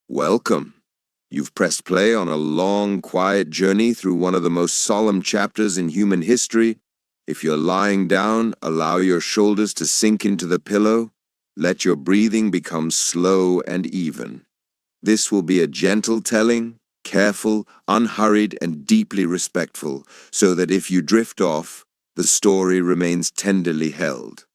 Welcome. You've pressed play on a long, quiet journey through one of the most solemn chapters in human history. If you're lying down, allow your shoulders to sink into the pillow. Let your breathing become slow and even. This will be a gentle telling, careful, unhurried, and deeply respectful, so that if you drift off, the story remains tenderly held.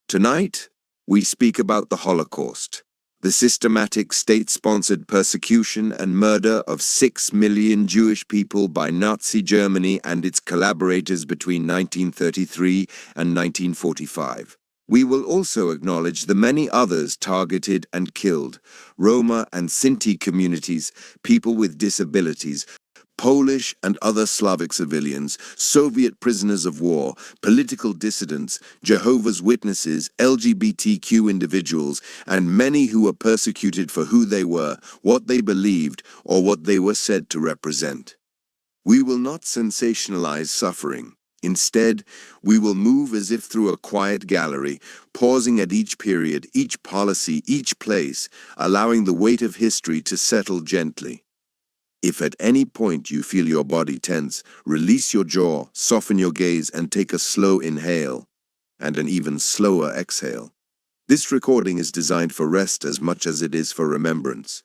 Tonight, we speak about the Holocaust, the systematic state-sponsored persecution and murder of 6 million Jewish people by Nazi Germany and its collaborators between 1933 and 1945. We will also acknowledge the many others targeted and killed: Roma and Sinti communities, people with disabilities, Polish and other Slavic civilians, Soviet prisoners of war, political dissidents, Jehovah's Witnesses, LGBTQ individuals, and many who were persecuted for who they were, what they believed, or what they were said to represent. We will not sensationalize suffering. Instead, we will move as if through a quiet gallery, pausing at each period, each policy, each place, allowing the weight of history to settle gently. If at any point you feel your body tense, release your jaw, soften your gaze, and take a slow inhale and an even slower exhale. This recording is designed for rest as much as it is for remembrance.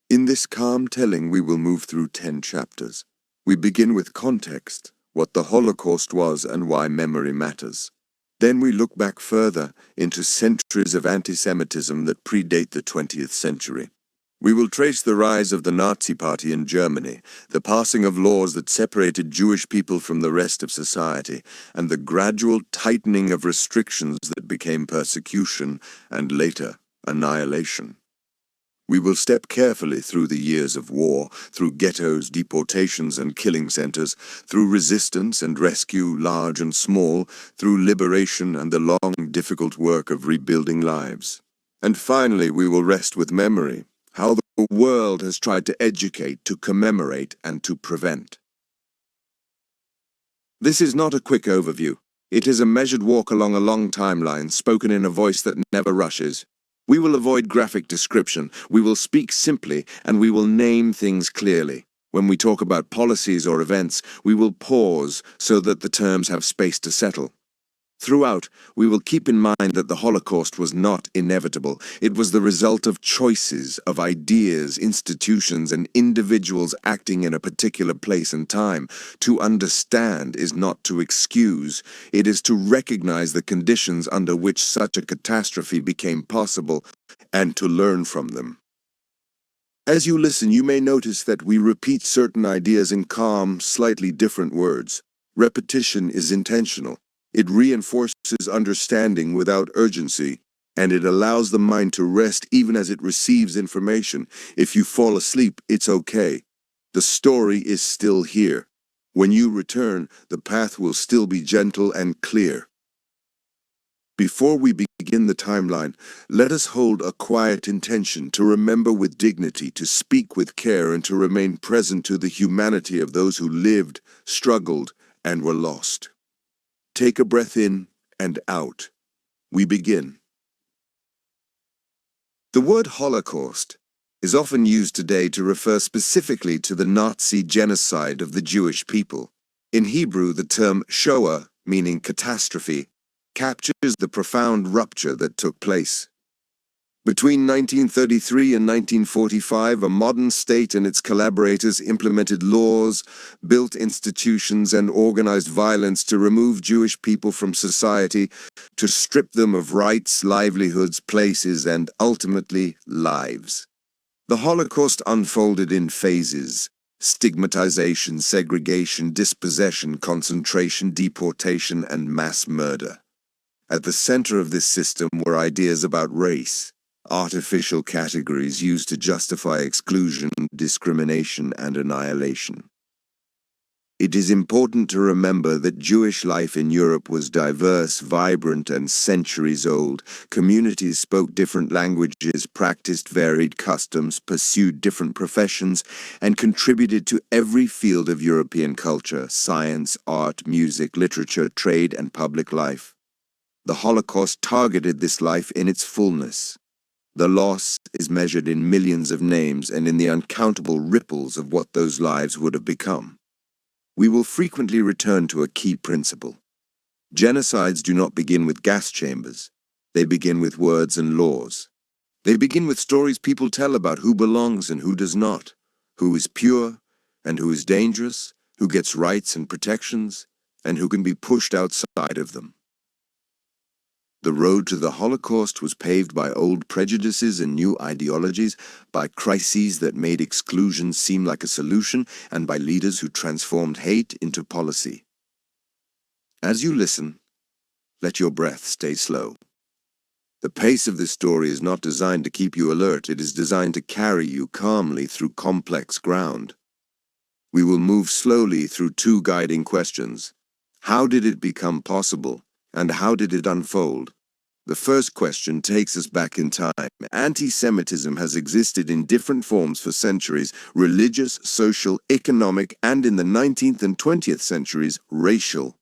In this calm telling, we will move through 10 chapters. We begin with context, what the Holocaust was and why memory matters. Then we look back further into centuries of antisemitism that predate the 20th century. We will trace the rise of the Nazi Party in Germany, the passing of laws that separated Jewish people from the rest of society, and the gradual tightening of restrictions that became persecution and later annihilation. We will step carefully through the years of war, through ghettos, deportations, and killing centers, through resistance and rescue, large and small, through liberation and the long, difficult work of rebuilding lives. And finally, we will rest with memory, how the world has tried to educate, to commemorate, and to prevent. This is not a quick overview. It is a measured walk along a long timeline, spoken in a voice that never rushes. We will avoid graphic description, we will speak simply, and we will name things clearly. When we talk about policies or events, we will pause so that the terms have space to settle. Throughout, we will keep in mind that the Holocaust was not inevitable. It was the result of choices, of ideas, institutions, and individuals acting in a particular place and time. To understand is not to excuse. It is to recognize the conditions under which such a catastrophe became possible and to learn from them. As you listen, you may notice that we repeat certain ideas in calm, slightly different words. Repetition is intentional. It reinforces understanding without urgency, and it allows the mind to rest even as it receives information. If you fall asleep, it's okay. The story is still here. When you return, the path will still be gentle and clear. Before we begin the timeline, let us hold a quiet intention to remember with dignity, to speak with care, and to remain present to the humanity of those who lived, struggled, and were lost. Take a breath in and out. We begin. The word Holocaust is often used today to refer specifically to the Nazi genocide of the Jewish people. In Hebrew, the term Shoah, meaning catastrophe, captures the profound rupture that took place. Between 1933 and 1945, a modern state and its collaborators implemented laws, built institutions, and organized violence to remove Jewish people from society, to strip them of rights, livelihoods, places, and ultimately lives. The Holocaust unfolded in phases: stigmatization, segregation, dispossession, concentration, deportation, and mass murder. At the center of this system were ideas about race, artificial categories used to justify exclusion, discrimination, and annihilation. It is important to remember that Jewish life in Europe was diverse, vibrant, and centuries old. Communities spoke different languages, practiced varied customs, pursued different professions, and contributed to every field of European culture: science, art, music, literature, trade, and public life. The Holocaust targeted this life in its fullness. The loss is measured in millions of names and in the uncountable ripples of what those lives would have become. We will frequently return to a key principle. Genocides do not begin with gas chambers. They begin with words and laws. They begin with stories people tell about who belongs and who does not, who is pure and who is dangerous, who gets rights and protections, and who can be pushed outside of them. The road to the Holocaust was paved by old prejudices and new ideologies, by crises that made exclusion seem like a solution, and by leaders who transformed hate into policy. As you listen, let your breath stay slow. The pace of this story is not designed to keep you alert, it is designed to carry you calmly through complex ground. We will move slowly through two guiding questions. How did it become possible, and how did it unfold? The first question takes us back in time. Anti-Semitism has existed in different forms for centuries: religious, social, economic, and in the 19th and 20th centuries, racial.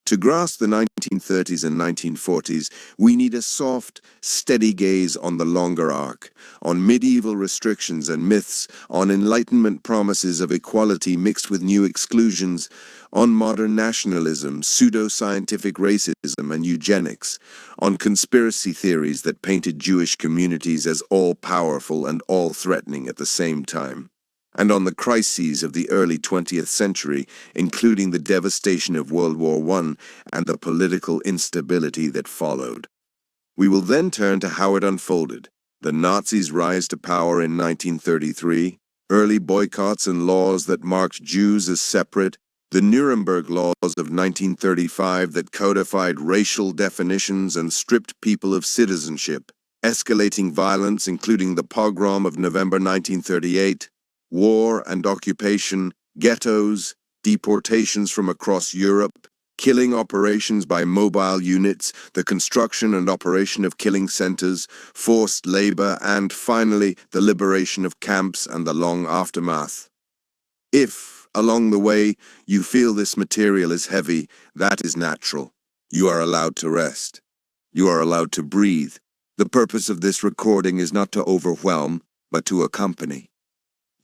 To grasp the 1930s and 1940s, we need a soft, steady gaze on the longer arc, on medieval restrictions and myths, on Enlightenment promises of equality mixed with new exclusions, on modern nationalism, pseudo-scientific racism and eugenics, on conspiracy theories that painted Jewish communities as all-powerful and all-threatening at the same time, and on the crises of the early 20th century, including the devastation of World War I and the political instability that followed. We will then turn to how it unfolded: the Nazis' rise to power in 1933, early boycotts and laws that marked Jews as separate, the Nuremberg Laws of 1935 that codified racial definitions and stripped people of citizenship, escalating violence including the pogrom of November 1938, war and occupation, ghettos, deportations from across Europe, killing operations by mobile units, the construction and operation of killing centers, forced labor, and finally, the liberation of camps and the long aftermath. If, along the way, you feel this material is heavy, that is natural. You are allowed to rest. You are allowed to breathe. The purpose of this recording is not to overwhelm, but to accompany.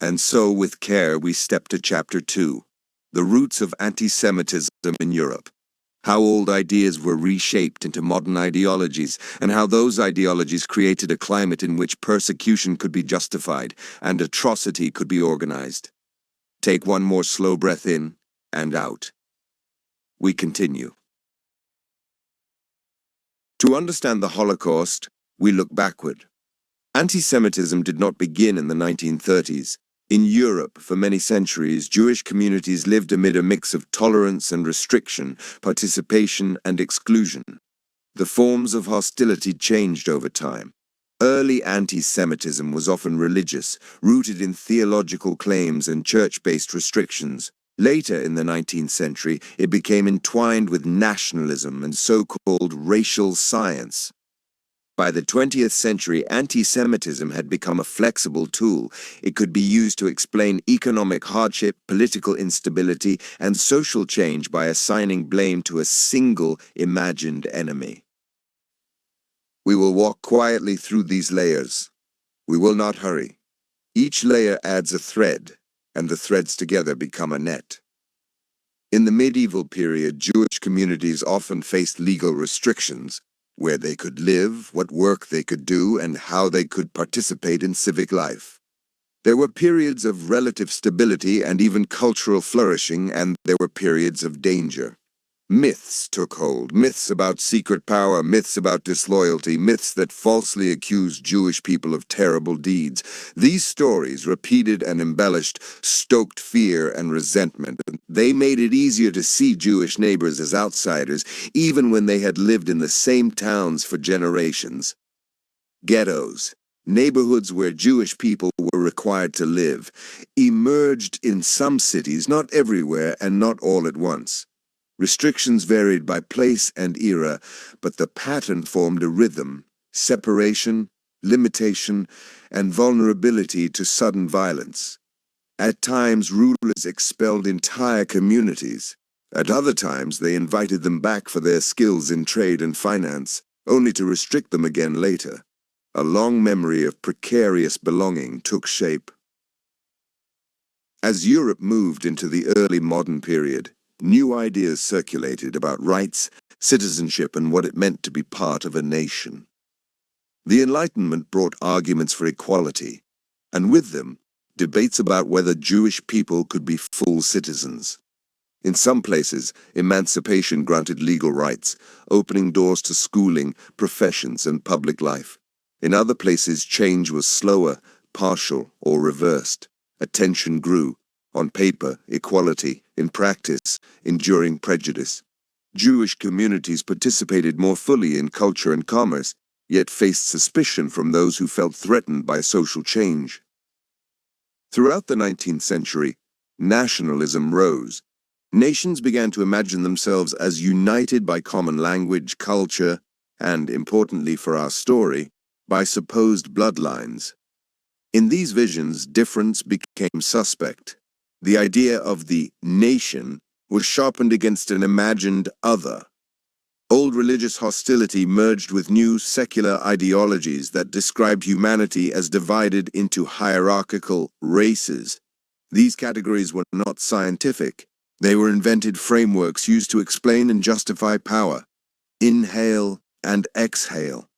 And so, with care, we step to Chapter 2, the roots of anti-Semitism in Europe. How old ideas were reshaped into modern ideologies, and how those ideologies created a climate in which persecution could be justified and atrocity could be organized. Take one more slow breath in and out. We continue. To understand the Holocaust, we look backward. Anti-Semitism did not begin in the 1930s. In Europe, for many centuries, Jewish communities lived amid a mix of tolerance and restriction, participation and exclusion. The forms of hostility changed over time. Early anti-Semitism was often religious, rooted in theological claims and church-based restrictions. Later in the 19th century, it became entwined with nationalism and so-called racial science. By the 20th century, anti-Semitism had become a flexible tool. It could be used to explain economic hardship, political instability, and social change by assigning blame to a single imagined enemy. We will walk quietly through these layers. We will not hurry. Each layer adds a thread, and the threads together become a net. In the medieval period, Jewish communities often faced legal restrictions: where they could live, what work they could do, and how they could participate in civic life. There were periods of relative stability and even cultural flourishing, and there were periods of danger. Myths took hold, myths about secret power, myths about disloyalty, myths that falsely accused Jewish people of terrible deeds. These stories, repeated and embellished, stoked fear and resentment. They made it easier to see Jewish neighbors as outsiders, even when they had lived in the same towns for generations. Ghettos, neighborhoods where Jewish people were required to live, emerged in some cities, not everywhere and not all at once. Restrictions varied by place and era, but the pattern formed a rhythm: separation, limitation, and vulnerability to sudden violence. At times, rulers expelled entire communities. At other times, they invited them back for their skills in trade and finance, only to restrict them again later. A long memory of precarious belonging took shape. As Europe moved into the early modern period, new ideas circulated about rights, citizenship, and what it meant to be part of a nation. The Enlightenment brought arguments for equality, and with them, debates about whether Jewish people could be full citizens. In some places, emancipation granted legal rights, opening doors to schooling, professions, and public life. In other places, change was slower, partial, or reversed. Attention grew. On paper, equality. In practice, enduring prejudice. Jewish communities participated more fully in culture and commerce, yet faced suspicion from those who felt threatened by social change. Throughout the 19th century, nationalism rose. Nations began to imagine themselves as united by common language, culture, and, importantly for our story, by supposed bloodlines. In these visions, difference became suspect. The idea of the nation was sharpened against an imagined other. Old religious hostility merged with new secular ideologies that described humanity as divided into hierarchical races. These categories were not scientific. They were invented frameworks used to explain and justify power. Inhale and exhale.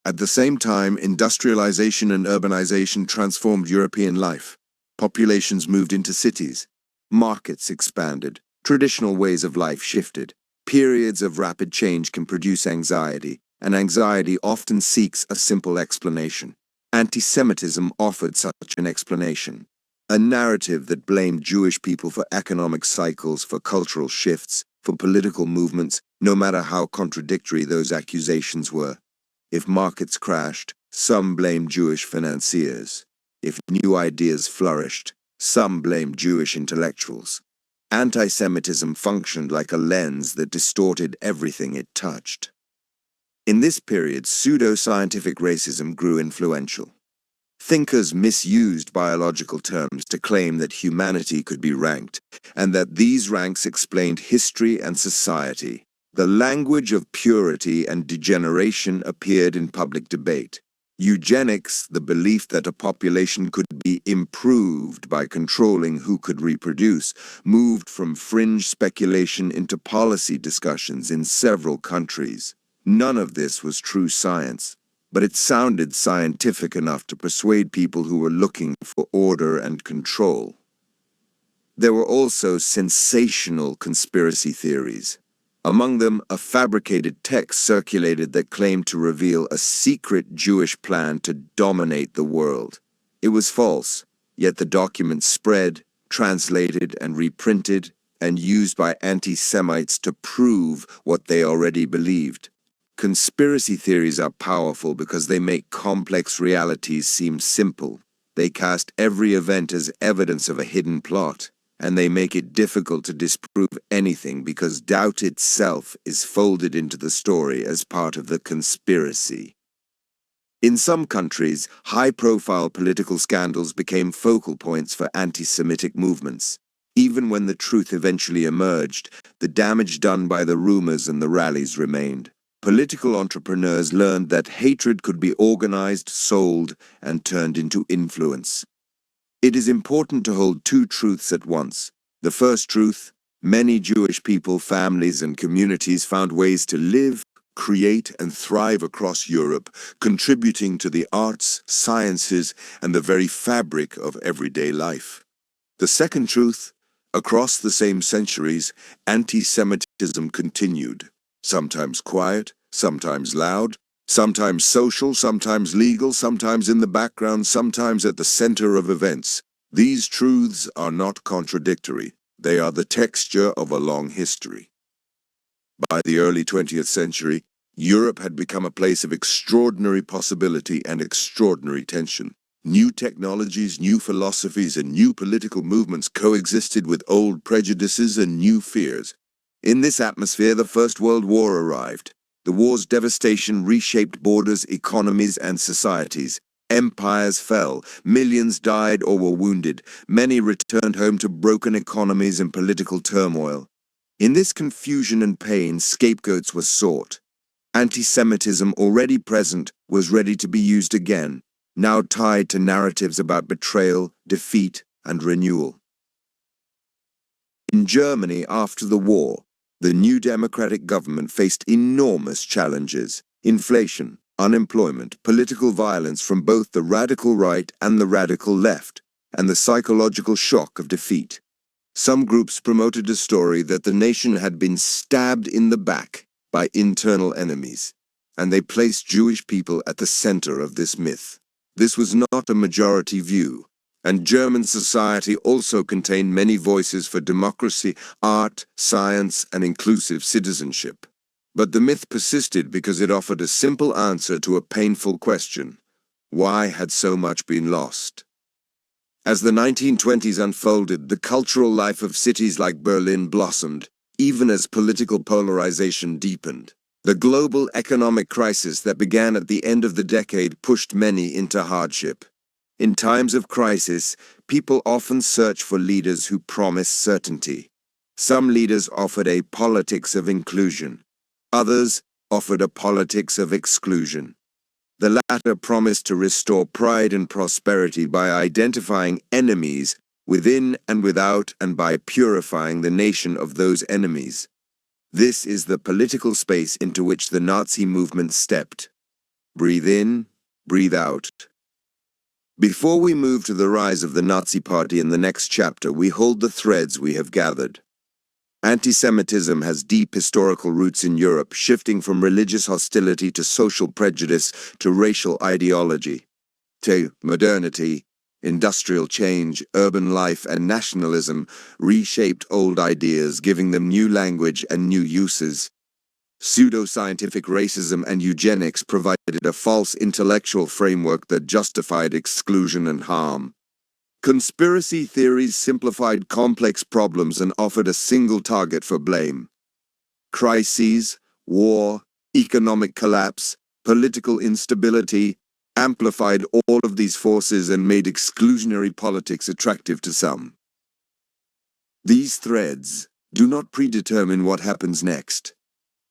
At the same time, industrialization and urbanization transformed European life. Populations moved into cities. Markets expanded. Traditional ways of life shifted. Periods of rapid change can produce anxiety, and anxiety often seeks a simple explanation. Antisemitism offered such an explanation. A narrative that blamed Jewish people for economic cycles, for cultural shifts, for political movements, no matter how contradictory those accusations were. If markets crashed, some blamed Jewish financiers. If new ideas flourished, some blamed Jewish intellectuals. Antisemitism functioned like a lens that distorted everything it touched. In this period, pseudo-scientific racism grew influential. Thinkers misused biological terms to claim that humanity could be ranked, and that these ranks explained history and society. The language of purity and degeneration appeared in public debate. Eugenics, the belief that a population could be improved by controlling who could reproduce, moved from fringe speculation into policy discussions in several countries. None of this was true science, but it sounded scientific enough to persuade people who were looking for order and control. There were also sensational conspiracy theories. Among them, a fabricated text circulated that claimed to reveal a secret Jewish plan to dominate the world. It was false, yet the document spread, translated and reprinted, and used by anti-Semites to prove what they already believed. Conspiracy theories are powerful because they make complex realities seem simple. They cast every event as evidence of a hidden plot, and they make it difficult to disprove anything because doubt itself is folded into the story as part of the conspiracy. In some countries, high-profile political scandals became focal points for anti-Semitic movements. Even when the truth eventually emerged, the damage done by the rumors and the rallies remained. Political entrepreneurs learned that hatred could be organized, sold, and turned into influence. It is important to hold two truths at once. The first truth: many Jewish people, families, and communities found ways to live, create, and thrive across Europe, contributing to the arts, sciences, and the very fabric of everyday life. The second truth: across the same centuries, anti-Semitism continued, sometimes quiet, sometimes loud, sometimes social, sometimes legal, sometimes in the background, sometimes at the center of events. These truths are not contradictory. They are the texture of a long history. By the early 20th century, Europe had become a place of extraordinary possibility and extraordinary tension. New technologies, new philosophies, and new political movements coexisted with old prejudices and new fears. In this atmosphere, the First World War arrived. The war's devastation reshaped borders, economies, and societies. Empires fell, millions died or were wounded, many returned home to broken economies and political turmoil. In this confusion and pain, scapegoats were sought. Anti-Semitism, already present, was ready to be used again, now tied to narratives about betrayal, defeat, and renewal. In Germany after the war, the new democratic government faced enormous challenges: inflation, unemployment, political violence from both the radical right and the radical left, and the psychological shock of defeat. Some groups promoted a story that the nation had been stabbed in the back by internal enemies, and they placed Jewish people at the center of this myth. This was not a majority view, and German society also contained many voices for democracy, art, science, and inclusive citizenship. But the myth persisted because it offered a simple answer to a painful question: why had so much been lost? As the 1920s unfolded, the cultural life of cities like Berlin blossomed, even as political polarization deepened. The global economic crisis that began at the end of the decade pushed many into hardship. In times of crisis, people often search for leaders who promise certainty. Some leaders offered a politics of inclusion. Others offered a politics of exclusion. The latter promised to restore pride and prosperity by identifying enemies within and without, and by purifying the nation of those enemies. This is the political space into which the Nazi movement stepped. Breathe in, breathe out. Before we move to the rise of the Nazi Party in the next chapter, we hold the threads we have gathered. Antisemitism has deep historical roots in Europe, shifting from religious hostility to social prejudice to racial ideology, to modernity. Industrial change, urban life, and nationalism reshaped old ideas, giving them new language and new uses. Pseudoscientific racism and eugenics provided a false intellectual framework that justified exclusion and harm. Conspiracy theories simplified complex problems and offered a single target for blame. Crises, war, economic collapse, political instability amplified all of these forces and made exclusionary politics attractive to some. These threads do not predetermine what happens next,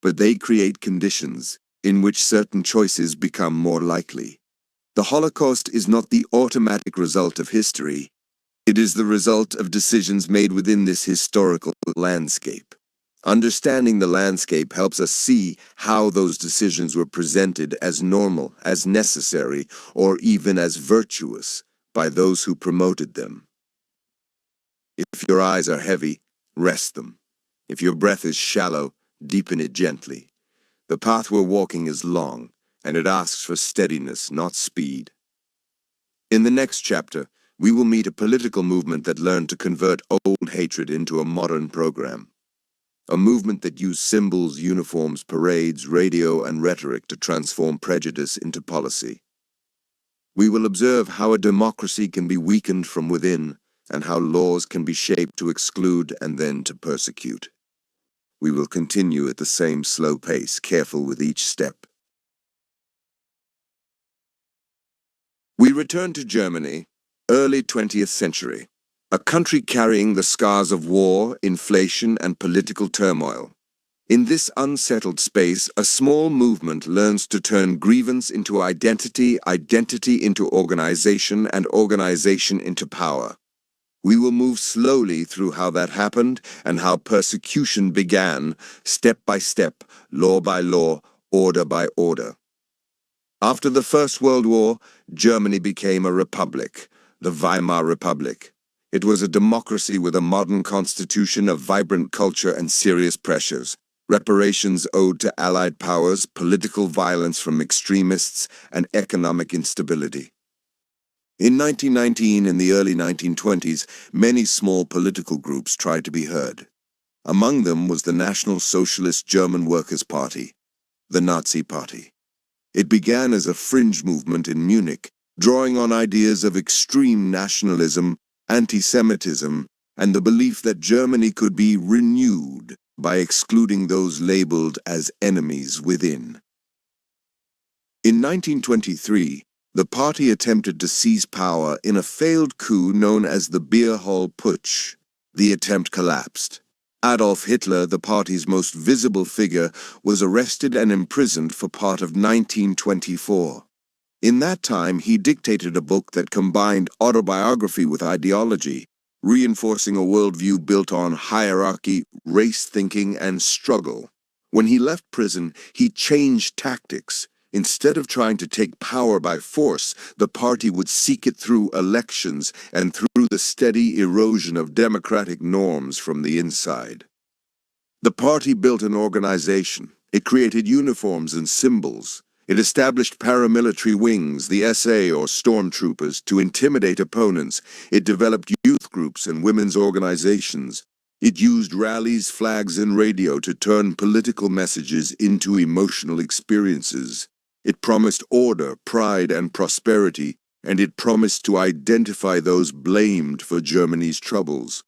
but they create conditions in which certain choices become more likely. The Holocaust is not the automatic result of history. It is the result of decisions made within this historical landscape. Understanding the landscape helps us see how those decisions were presented as normal, as necessary, or even as virtuous by those who promoted them. If your eyes are heavy, rest them. If your breath is shallow, deepen it gently. The path we're walking is long, and it asks for steadiness, not speed. In the next chapter, we will meet a political movement that learned to convert old hatred into a modern program. A movement that used symbols, uniforms, parades, radio, and rhetoric to transform prejudice into policy. We will observe how a democracy can be weakened from within, and how laws can be shaped to exclude and then to persecute. We will continue at the same slow pace, careful with each step. We return to Germany, early 20th century. A country carrying the scars of war, inflation, and political turmoil. In this unsettled space, a small movement learns to turn grievance into identity, identity into organization, and organization into power. We will move slowly through how that happened and how persecution began, step by step, law by law, order by order. After the First World War, Germany became a republic, the Weimar Republic. It was a democracy with a modern constitution, a vibrant culture, and serious pressures. Reparations owed to Allied powers, political violence from extremists, and economic instability. In 1919 and the early 1920s, many small political groups tried to be heard. Among them was the National Socialist German Workers' Party, the Nazi Party. It began as a fringe movement in Munich, drawing on ideas of extreme nationalism, antisemitism, and the belief that Germany could be renewed by excluding those labeled as enemies within. In 1923, the party attempted to seize power in a failed coup known as the Beer Hall Putsch. The attempt collapsed. Adolf Hitler, the party's most visible figure, was arrested and imprisoned for part of 1924. In that time, he dictated a book that combined autobiography with ideology, reinforcing a worldview built on hierarchy, race thinking, and struggle. When he left prison, he changed tactics. Instead of trying to take power by force, the party would seek it through elections and through the steady erosion of democratic norms from the inside. The party built an organization. It created uniforms and symbols. It established paramilitary wings, the SA or stormtroopers, to intimidate opponents. It developed youth groups and women's organizations. It used rallies, flags, and radio to turn political messages into emotional experiences. It promised order, pride, and prosperity, and it promised to identify those blamed for Germany's troubles.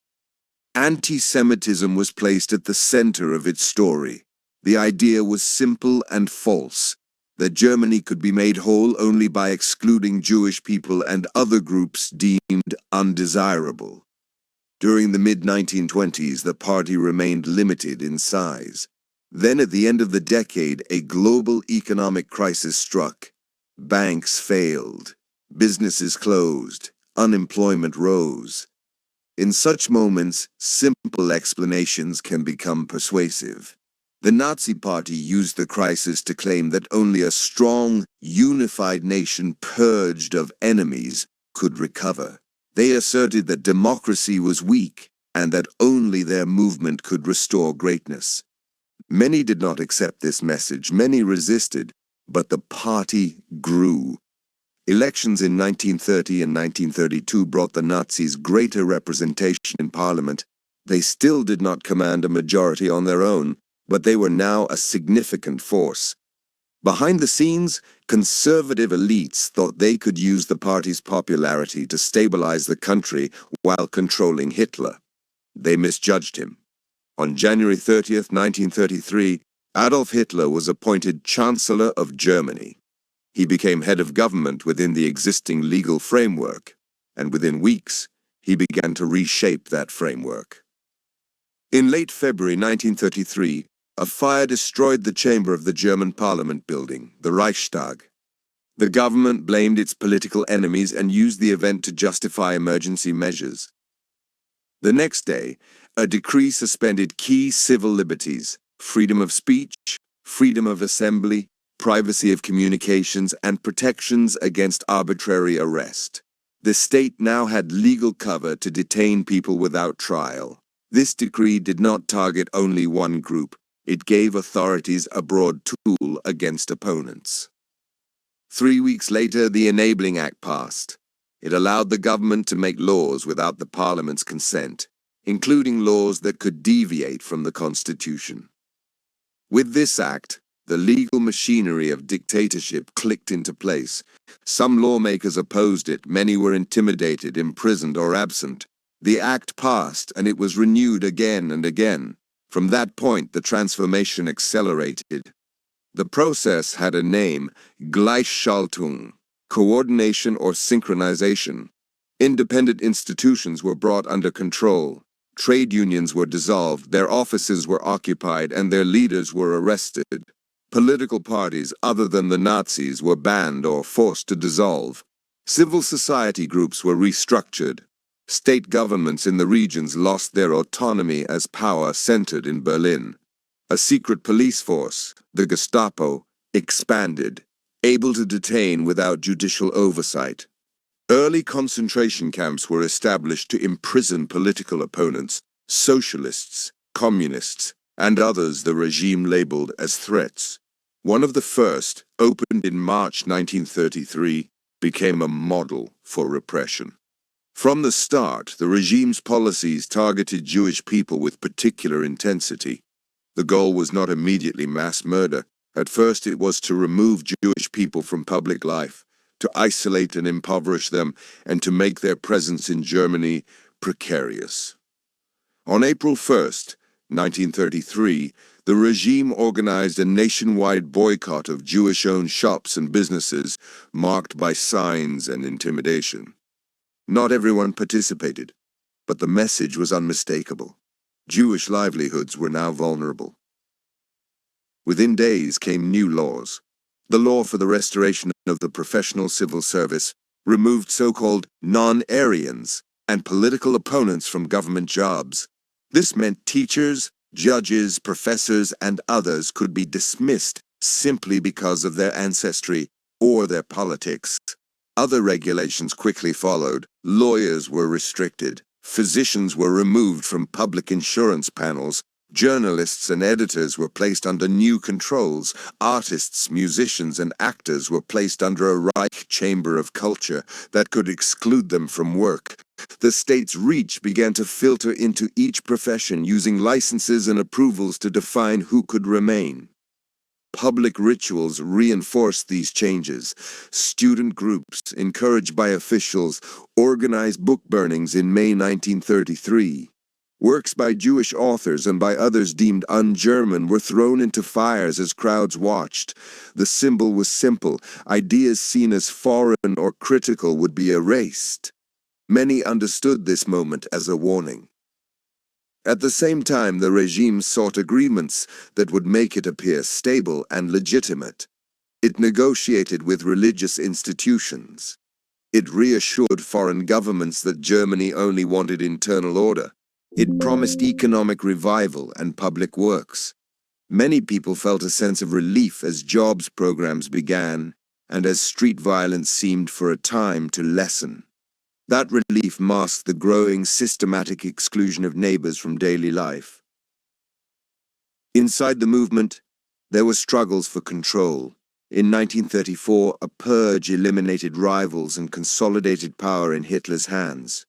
Antisemitism was placed at the center of its story. The idea was simple and false, that Germany could be made whole only by excluding Jewish people and other groups deemed undesirable. During the mid-1920s, the party remained limited in size. Then, at the end of the decade, a global economic crisis struck. Banks failed, businesses closed, unemployment rose. In such moments, simple explanations can become persuasive. The Nazi Party used the crisis to claim that only a strong, unified nation purged of enemies could recover. They asserted that democracy was weak and that only their movement could restore greatness. Many did not accept this message, many resisted, but the party grew. Elections in 1930 and 1932 brought the Nazis greater representation in parliament. They still did not command a majority on their own, but they were now a significant force. Behind the scenes, conservative elites thought they could use the party's popularity to stabilize the country while controlling Hitler. They misjudged him. On January 30th, 1933, Adolf Hitler was appointed Chancellor of Germany. He became head of government within the existing legal framework, and within weeks, he began to reshape that framework. In late February 1933, a fire destroyed the chamber of the German parliament building, the Reichstag. The government blamed its political enemies and used the event to justify emergency measures. The next day, a decree suspended key civil liberties: freedom of speech, freedom of assembly, privacy of communications, and protections against arbitrary arrest. The state now had legal cover to detain people without trial. This decree did not target only one group. It gave authorities a broad tool against opponents. 3 weeks later, the Enabling Act passed. It allowed the government to make laws without the parliament's consent, including laws that could deviate from the Constitution. With this act, the legal machinery of dictatorship clicked into place. Some lawmakers opposed it, many were intimidated, imprisoned, or absent. The act passed, and it was renewed again and again. From that point, the transformation accelerated. The process had a name: Gleichschaltung, coordination or synchronization. Independent institutions were brought under control. Trade unions were dissolved, their offices were occupied, and their leaders were arrested. Political parties other than the Nazis were banned or forced to dissolve. Civil society groups were restructured. State governments in the regions lost their autonomy as power centered in Berlin. A secret police force, the Gestapo, expanded, able to detain without judicial oversight. Early concentration camps were established to imprison political opponents, socialists, communists, and others the regime labeled as threats. One of the first, opened in March 1933, became a model for repression. From the start, the regime's policies targeted Jewish people with particular intensity. The goal was not immediately mass murder. At first, it was to remove Jewish people from public life, to isolate and impoverish them, and to make their presence in Germany precarious. On April 1st, 1933, the regime organized a nationwide boycott of Jewish-owned shops and businesses, marked by signs and intimidation. Not everyone participated, but the message was unmistakable. Jewish livelihoods were now vulnerable. Within days came new laws. The law for the restoration of the professional civil service removed so-called non-Aryans and political opponents from government jobs. This meant teachers, judges, professors, and others could be dismissed simply because of their ancestry or their politics. Other regulations quickly followed. Lawyers were restricted. Physicians were removed from public insurance panels. Journalists and editors were placed under new controls. Artists, musicians, and actors were placed under a Reich chamber of culture that could exclude them from work. The state's reach began to filter into each profession, using licenses and approvals to define who could remain. Public rituals reinforced these changes. Student groups, encouraged by officials, organized book burnings in May 1933. Works by Jewish authors and by others deemed un-German were thrown into fires as crowds watched. The symbol was simple. Ideas seen as foreign or critical would be erased. Many understood this moment as a warning. At the same time, the regime sought agreements that would make it appear stable and legitimate. It negotiated with religious institutions. It reassured foreign governments that Germany only wanted internal order. It promised economic revival and public works. Many people felt a sense of relief as jobs programs began and as street violence seemed for a time to lessen. That relief masked the growing systematic exclusion of neighbors from daily life. Inside the movement, there were struggles for control. In 1934, a purge eliminated rivals and consolidated power in Hitler's hands.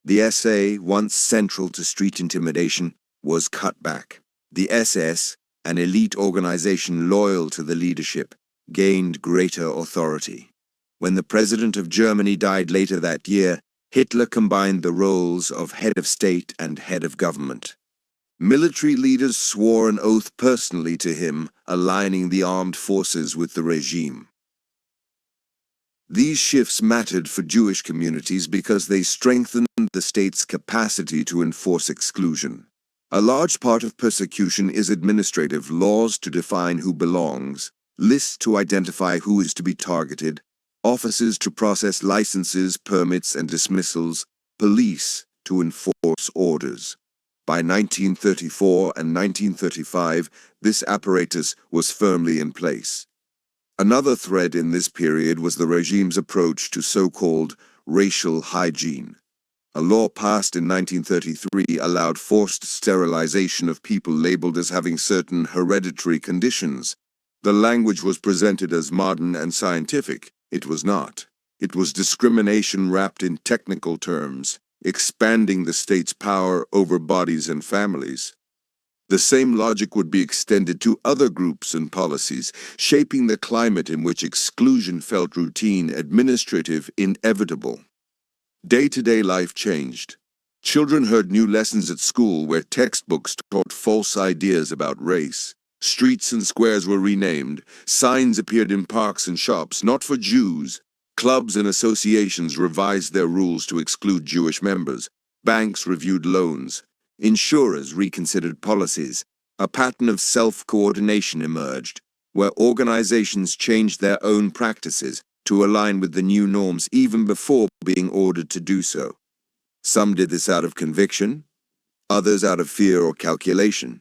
The SA, once central to street intimidation, was cut back. The SS, an elite organization loyal to the leadership, gained greater authority. When the President of Germany died later that year, Hitler combined the roles of head of state and head of government. Military leaders swore an oath personally to him, aligning the armed forces with the regime. These shifts mattered for Jewish communities because they strengthened the state's capacity to enforce exclusion. A large part of persecution is administrative: laws to define who belongs, lists to identify who is to be targeted, offices to process licenses, permits, and dismissals, police to enforce orders. By 1934 and 1935, this apparatus was firmly in place. Another thread in this period was the regime's approach to so-called racial hygiene. A law passed in 1933 allowed forced sterilization of people labeled as having certain hereditary conditions. The language was presented as modern and scientific. It was not. It was discrimination wrapped in technical terms, expanding the state's power over bodies and families. The same logic would be extended to other groups and policies, shaping the climate in which exclusion felt routine, administrative, inevitable. Day-to-day life changed. Children heard new lessons at school where textbooks taught false ideas about race. Streets and squares were renamed. Signs appeared in parks and shops, not for Jews. Clubs and associations revised their rules to exclude Jewish members. Banks reviewed loans. Insurers reconsidered policies. A pattern of self-coordination emerged, where organizations changed their own practices to align with the new norms even before being ordered to do so. Some did this out of conviction, others out of fear or calculation.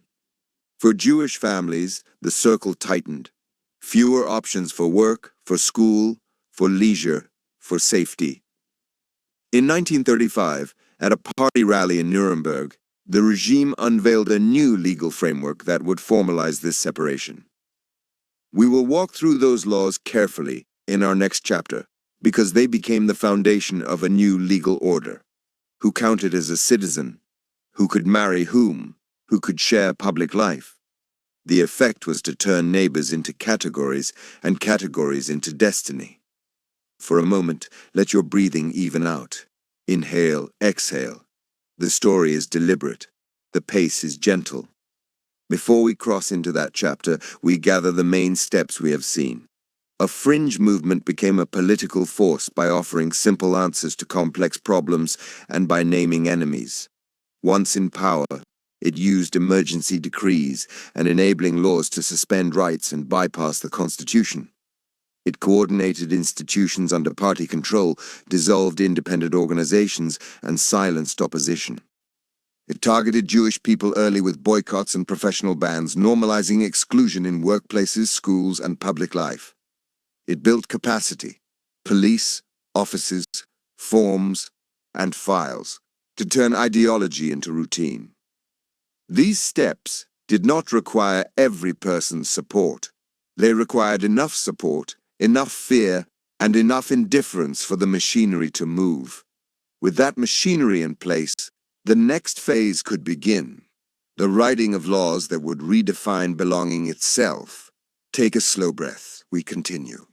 For Jewish families, the circle tightened. Fewer options for work, for school, for leisure, for safety. In 1935, at a party rally in Nuremberg, the regime unveiled a new legal framework that would formalize this separation. We will walk through those laws carefully in our next chapter, because they became the foundation of a new legal order. Who counted as a citizen? Who could marry whom? Who could share public life? The effect was to turn neighbors into categories and categories into destiny. For a moment, let your breathing even out. Inhale, exhale. The story is deliberate. The pace is gentle. Before we cross into that chapter, we gather the main steps we have seen. A fringe movement became a political force by offering simple answers to complex problems and by naming enemies. Once in power, it used emergency decrees and enabling laws to suspend rights and bypass the Constitution. It coordinated institutions under party control, dissolved independent organizations, and silenced opposition. It targeted Jewish people early with boycotts and professional bans, normalizing exclusion in workplaces, schools, and public life. It built capacity, police, offices, forms, and files, to turn ideology into routine. These steps did not require every person's support. They required enough support, enough fear, and enough indifference for the machinery to move. With that machinery in place, the next phase could begin. The writing of laws that would redefine belonging itself. Take a slow breath. We continue.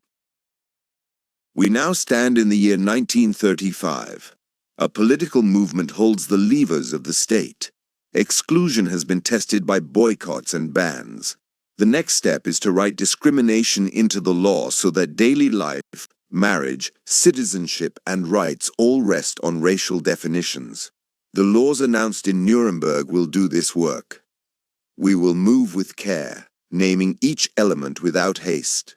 We now stand in the year 1935. A political movement holds the levers of the state. Exclusion has been tested by boycotts and bans. The next step is to write discrimination into the law so that daily life, marriage, citizenship, and rights all rest on racial definitions. The laws announced in Nuremberg will do this work. We will move with care, naming each element without haste.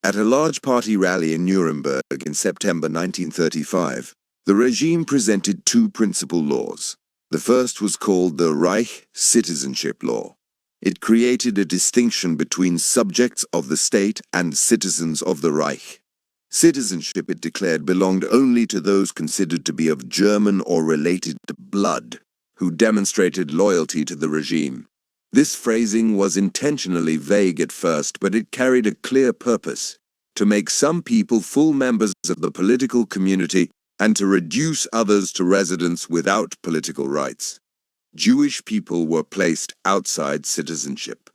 At a large party rally in Nuremberg in September 1935, the regime presented two principal laws. The first was called the Reich Citizenship Law. It created a distinction between subjects of the state and citizens of the Reich. Citizenship, it declared, belonged only to those considered to be of German or related blood, who demonstrated loyalty to the regime. This phrasing was intentionally vague at first, but it carried a clear purpose: to make some people full members of the political community and to reduce others to residents without political rights. Jewish people were placed outside citizenship.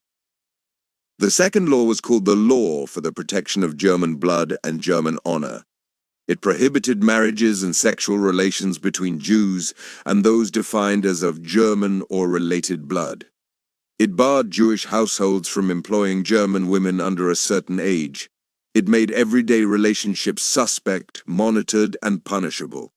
The second law was called the Law for the Protection of German Blood and German Honor. It prohibited marriages and sexual relations between Jews and those defined as of German or related blood. It barred Jewish households from employing German women under a certain age. It made everyday relationships suspect, monitored, and punishable.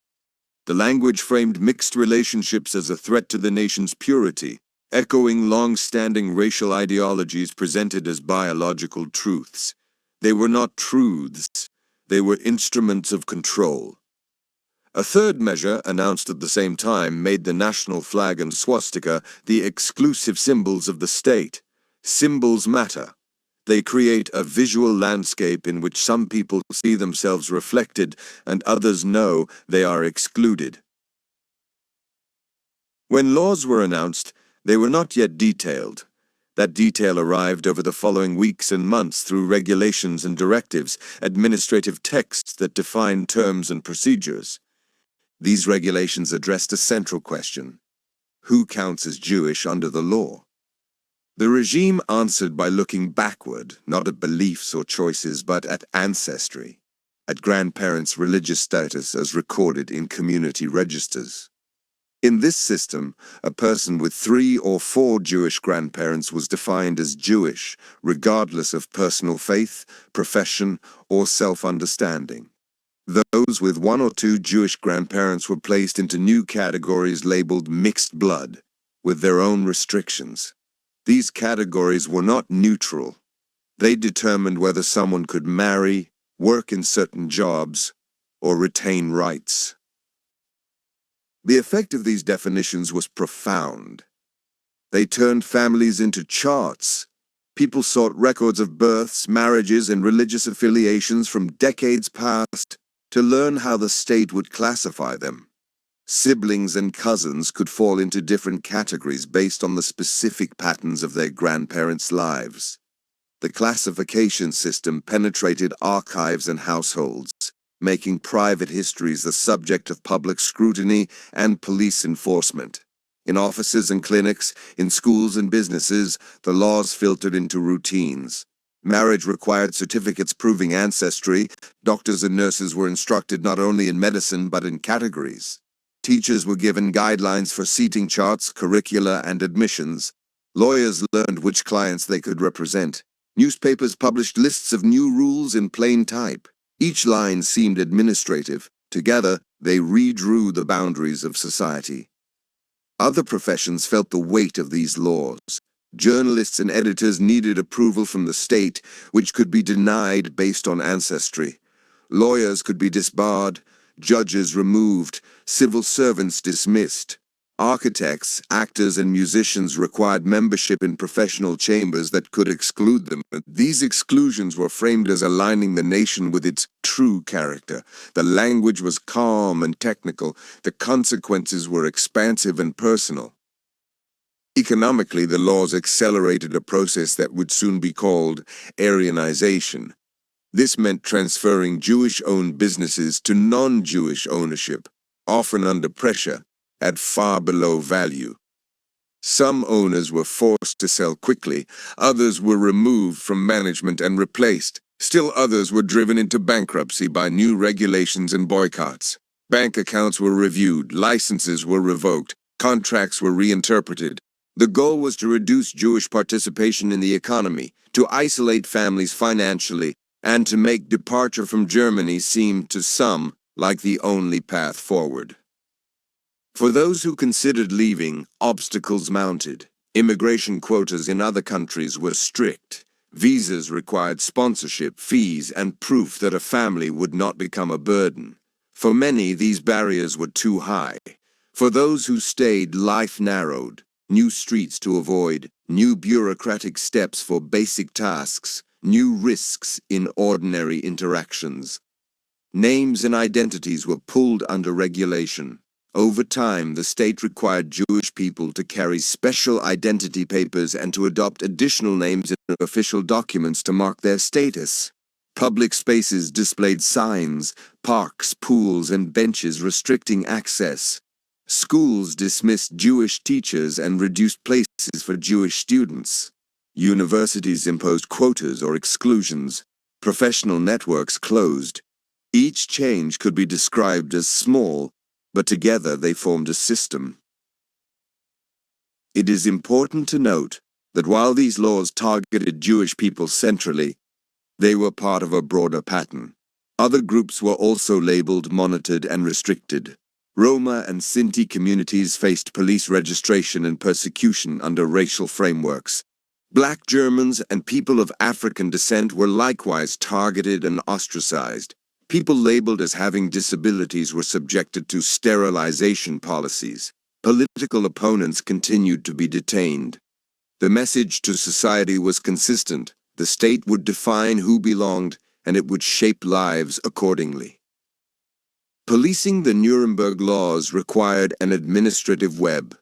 The language framed mixed relationships as a threat to the nation's purity, echoing long-standing racial ideologies presented as biological truths. They were not truths, they were instruments of control. A third measure, announced at the same time, made the national flag and swastika the exclusive symbols of the state. Symbols matter. They create a visual landscape in which some people see themselves reflected and others know they are excluded. When laws were announced, they were not yet detailed. That detail arrived over the following weeks and months through regulations and directives, administrative texts that defined terms and procedures. These regulations addressed a central question: who counts as Jewish under the law? The regime answered by looking backward, not at beliefs or choices, but at ancestry, at grandparents' religious status as recorded in community registers. In this system, a person with 3 or 4 Jewish grandparents was defined as Jewish, regardless of personal faith, profession, or self-understanding. Those with 1 or 2 Jewish grandparents were placed into new categories labeled mixed blood, with their own restrictions. These categories were not neutral. They determined whether someone could marry, work in certain jobs, or retain rights. The effect of these definitions was profound. They turned families into charts. People sought records of births, marriages, and religious affiliations from decades past to learn how the state would classify them. Siblings and cousins could fall into different categories based on the specific patterns of their grandparents' lives. The classification system penetrated archives and households, making private histories the subject of public scrutiny and police enforcement. In offices and clinics, in schools and businesses, the laws filtered into routines. Marriage required certificates proving ancestry. Doctors and nurses were instructed not only in medicine but in categories. Teachers were given guidelines for seating charts, curricula, and admissions. Lawyers learned which clients they could represent. Newspapers published lists of new rules in plain type. Each line seemed administrative. Together, they redrew the boundaries of society. Other professions felt the weight of these laws. Journalists and editors needed approval from the state, which could be denied based on ancestry. Lawyers could be disbarred, judges removed, civil servants dismissed. Architects, actors, and musicians required membership in professional chambers that could exclude them. These exclusions were framed as aligning the nation with its true character. The language was calm and technical. The consequences were expansive and personal. Economically, the laws accelerated a process that would soon be called Aryanization. This meant transferring Jewish-owned businesses to non-Jewish ownership, often under pressure, at far below value. Some owners were forced to sell quickly, others were removed from management and replaced. Still others were driven into bankruptcy by new regulations and boycotts. Bank accounts were reviewed, licenses were revoked, contracts were reinterpreted. The goal was to reduce Jewish participation in the economy, to isolate families financially, and to make departure from Germany seem to some like the only path forward. For those who considered leaving, obstacles mounted. Immigration quotas in other countries were strict. Visas required sponsorship, fees, and proof that a family would not become a burden. For many, these barriers were too high. For those who stayed, life narrowed. New streets to avoid, new bureaucratic steps for basic tasks, new risks in ordinary interactions. Names and identities were pulled under regulation. Over time, the state required Jewish people to carry special identity papers and to adopt additional names in official documents to mark their status. Public spaces displayed signs, parks, pools, and benches restricting access. Schools dismissed Jewish teachers and reduced places for Jewish students. Universities imposed quotas or exclusions. Professional networks closed. Each change could be described as small, but together they formed a system. It is important to note that while these laws targeted Jewish people centrally, they were part of a broader pattern. Other groups were also labeled, monitored, and restricted. Roma and Sinti communities faced police registration and persecution under racial frameworks. Black Germans and people of African descent were likewise targeted and ostracized. People labeled as having disabilities were subjected to sterilization policies. Political opponents continued to be detained. The message to society was consistent. The state would define who belonged, and it would shape lives accordingly. Policing the Nuremberg laws required an administrative web.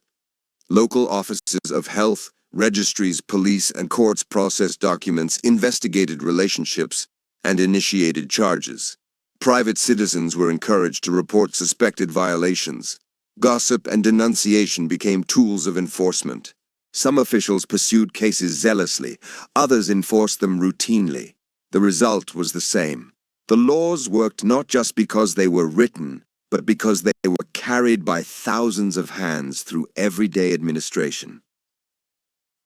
Local offices of health, registries, police, and courts processed documents, investigated relationships, and initiated charges. Private citizens were encouraged to report suspected violations. Gossip and denunciation became tools of enforcement. Some officials pursued cases zealously, others enforced them routinely. The result was the same. The laws worked not just because they were written, but because they were carried by thousands of hands through everyday administration.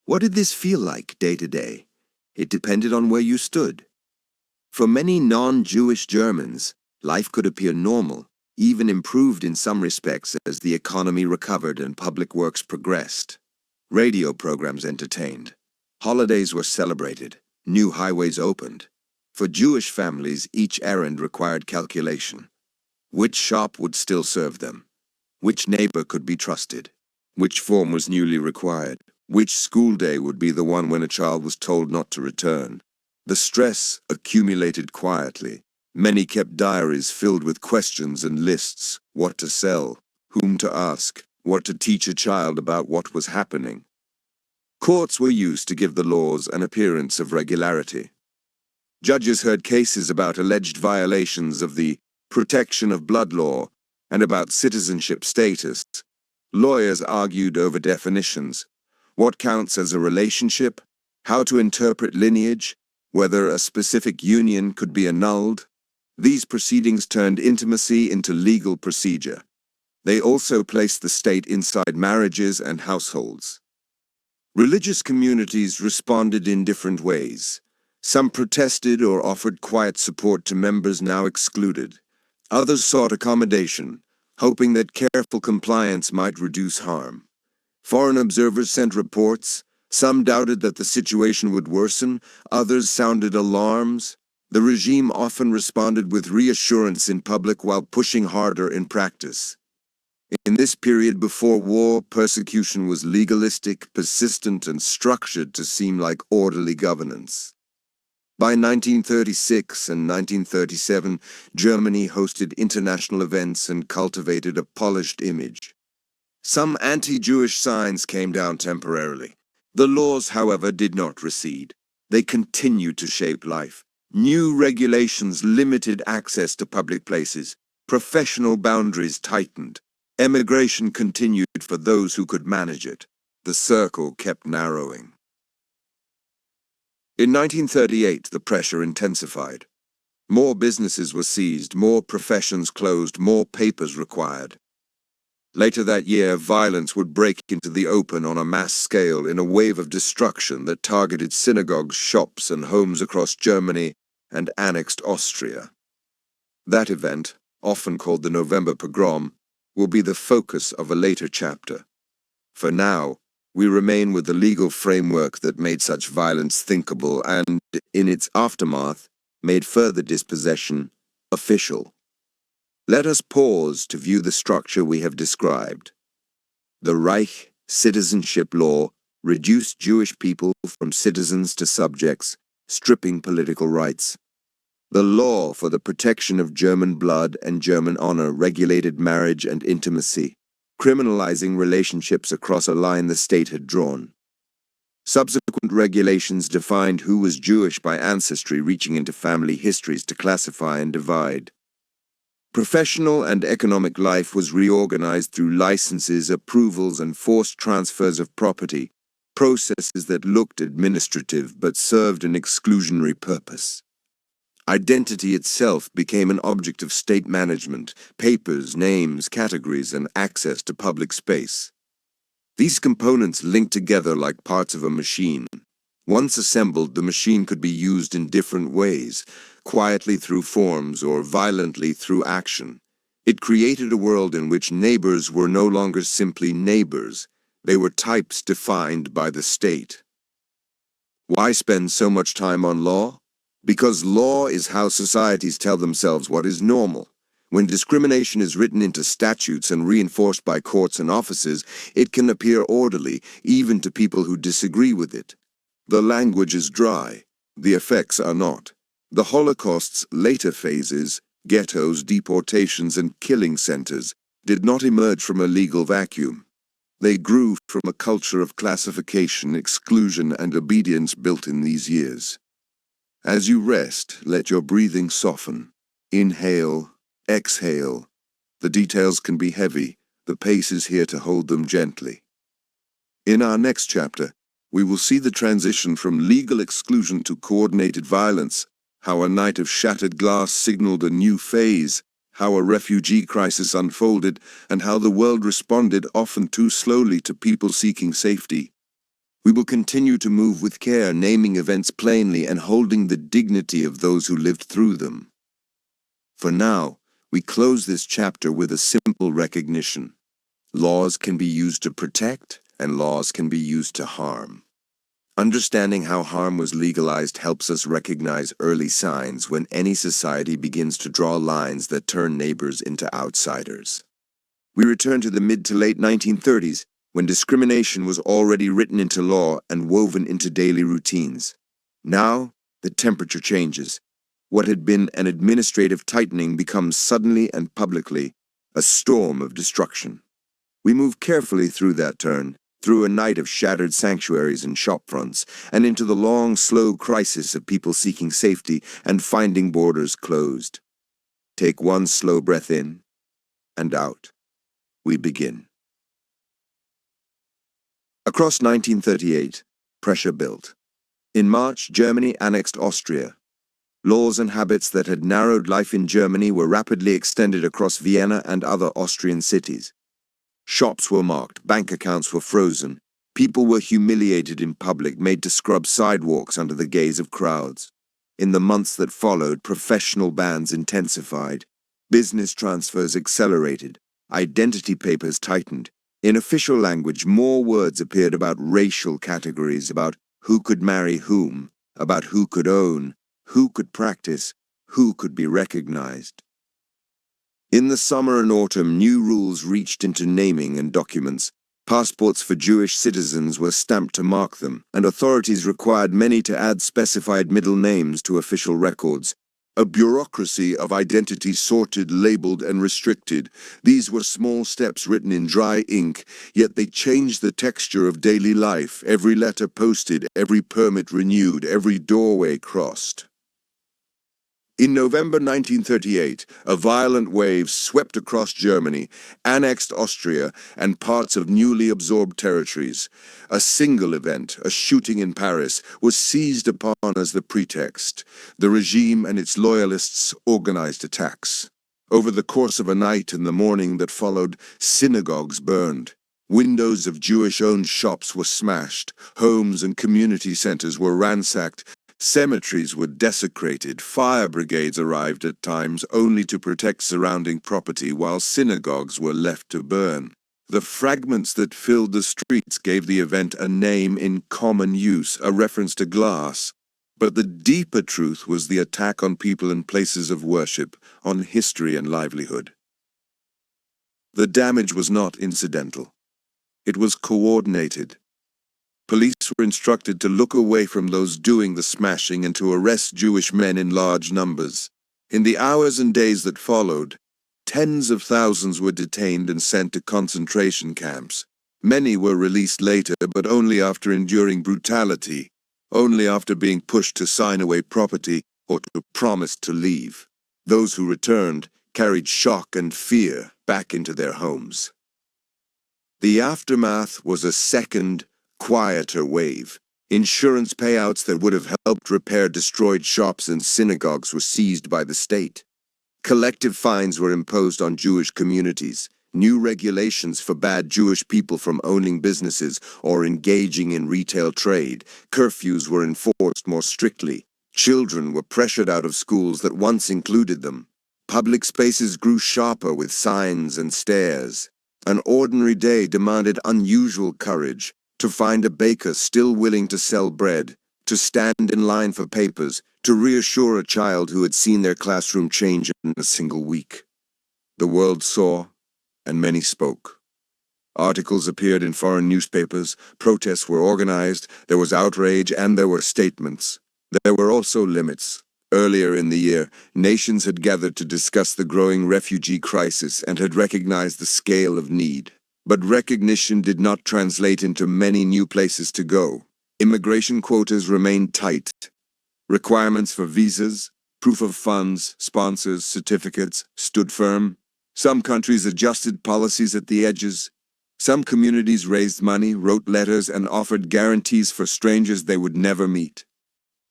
What did this feel like day to day? It depended on where you stood. For many non-Jewish Germans, life could appear normal, even improved in some respects as the economy recovered and public works progressed. Radio programs entertained. Holidays were celebrated. New highways opened. For Jewish families, each errand required calculation. Which shop would still serve them? Which neighbor could be trusted? Which form was newly required? Which school day would be the one when a child was told not to return? The stress accumulated quietly. Many kept diaries filled with questions and lists: what to sell, whom to ask, what to teach a child about what was happening. Courts were used to give the laws an appearance of regularity. Judges heard cases about alleged violations of the protection of blood law and about citizenship status. Lawyers argued over definitions: what counts as a relationship, how to interpret lineage, whether a specific union could be annulled. These proceedings turned intimacy into legal procedure. They also placed the state inside marriages and households. Religious communities responded in different ways. Some protested or offered quiet support to members now excluded. Others sought accommodation, hoping that careful compliance might reduce harm. Foreign observers sent reports. Some doubted that the situation would worsen, others sounded alarms. The regime often responded with reassurance in public while pushing harder in practice. In this period before war, persecution was legalistic, persistent, and structured to seem like orderly governance. By 1936 and 1937, Germany hosted international events and cultivated a polished image. Some anti-Jewish signs came down temporarily. The laws, however, did not recede. They continued to shape life. New regulations limited access to public places. Professional boundaries tightened. Emigration continued for those who could manage it. The circle kept narrowing. In 1938, the pressure intensified. More businesses were seized, more professions closed, more papers required. Later that year, violence would break into the open on a mass scale in a wave of destruction that targeted synagogues, shops, and homes across Germany and annexed Austria. That event, often called the November Pogrom, will be the focus of a later chapter. For now, we remain with the legal framework that made such violence thinkable and, in its aftermath, made further dispossession official. Let us pause to view the structure we have described. The Reich citizenship law reduced Jewish people from citizens to subjects, stripping political rights. The law for the protection of German blood and German honor regulated marriage and intimacy, criminalizing relationships across a line the state had drawn. Subsequent regulations defined who was Jewish by ancestry, reaching into family histories to classify and divide. Professional and economic life was reorganized through licenses, approvals, and forced transfers of property, processes that looked administrative but served an exclusionary purpose. Identity itself became an object of state management: papers, names, categories, and access to public space. These components linked together like parts of a machine. Once assembled, the machine could be used in different ways, quietly through forms or violently through action. It created a world in which neighbors were no longer simply neighbors. They were types defined by the state. Why spend so much time on law? Because law is how societies tell themselves what is normal. When discrimination is written into statutes and reinforced by courts and offices, it can appear orderly, even to people who disagree with it. The language is dry. The effects are not. The Holocaust's later phases, ghettos, deportations, and killing centers, did not emerge from a legal vacuum. They grew from a culture of classification, exclusion, and obedience built in these years. As you rest, let your breathing soften. Inhale, exhale. The details can be heavy. The pace is here to hold them gently. In our next chapter, we will see the transition from legal exclusion to coordinated violence, how a night of shattered glass signaled a new phase, how a refugee crisis unfolded, and how the world responded often too slowly to people seeking safety. We will continue to move with care, naming events plainly and holding the dignity of those who lived through them. For now, we close this chapter with a simple recognition. Laws can be used to protect, and laws can be used to harm. Understanding how harm was legalized helps us recognize early signs when any society begins to draw lines that turn neighbors into outsiders. We return to the mid to late 1930s, when discrimination was already written into law and woven into daily routines. Now, the temperature changes. What had been an administrative tightening becomes suddenly and publicly a storm of destruction. We move carefully through that turn, through a night of shattered sanctuaries and shopfronts, and into the long, slow crisis of people seeking safety and finding borders closed. Take one slow breath in and out. We begin. Across 1938, pressure built. In March, Germany annexed Austria. Laws and habits that had narrowed life in Germany were rapidly extended across Vienna and other Austrian cities. Shops were marked, bank accounts were frozen, people were humiliated in public, made to scrub sidewalks under the gaze of crowds. In the months that followed, professional bans intensified, business transfers accelerated, identity papers tightened, In official language, more words appeared about racial categories, about who could marry whom, about who could own, who could practice, who could be recognized. In the summer and autumn, new rules reached into naming and documents. Passports for Jewish citizens were stamped to mark them, and authorities required many to add specified middle names to official records. A bureaucracy of identity sorted, labeled, and restricted. These were small steps written in dry ink, yet they changed the texture of daily life. Every letter posted, every permit renewed, every doorway crossed. In November 1938, a violent wave swept across Germany, annexed Austria, and parts of newly absorbed territories. A single event, a shooting in Paris, was seized upon as the pretext. The regime and its loyalists organized attacks. Over the course of a night and the morning that followed, synagogues burned. Windows of Jewish-owned shops were smashed. Homes and community centers were ransacked. Cemeteries were desecrated, fire brigades arrived at times only to protect surrounding property while synagogues were left to burn. The fragments that filled the streets gave the event a name in common use, a reference to glass. But the deeper truth was the attack on people and places of worship, on history and livelihood. The damage was not incidental. It was coordinated. Police were instructed to look away from those doing the smashing and to arrest Jewish men in large numbers. In the hours and days that followed, tens of thousands were detained and sent to concentration camps. Many were released later, but only after enduring brutality, only after being pushed to sign away property or to promise to leave. Those who returned carried shock and fear back into their homes. The aftermath was a second, quieter wave. Insurance payouts that would have helped repair destroyed shops and synagogues were seized by the state. Collective fines were imposed on Jewish communities. New regulations forbade Jewish people from owning businesses or engaging in retail trade. Curfews were enforced more strictly. Children were pressured out of schools that once included them. Public spaces grew sharper with signs and stares. An ordinary day demanded unusual courage. To find a baker still willing to sell bread, to stand in line for papers, to reassure a child who had seen their classroom change in a single week. The world saw, and many spoke. Articles appeared in foreign newspapers, protests were organized, there was outrage, and there were statements. There were also limits. Earlier in the year, nations had gathered to discuss the growing refugee crisis and had recognized the scale of need. But recognition did not translate into many new places to go. Immigration quotas remained tight. Requirements for visas, proof of funds, sponsors, certificates stood firm. Some countries adjusted policies at the edges. Some communities raised money, wrote letters, and offered guarantees for strangers they would never meet.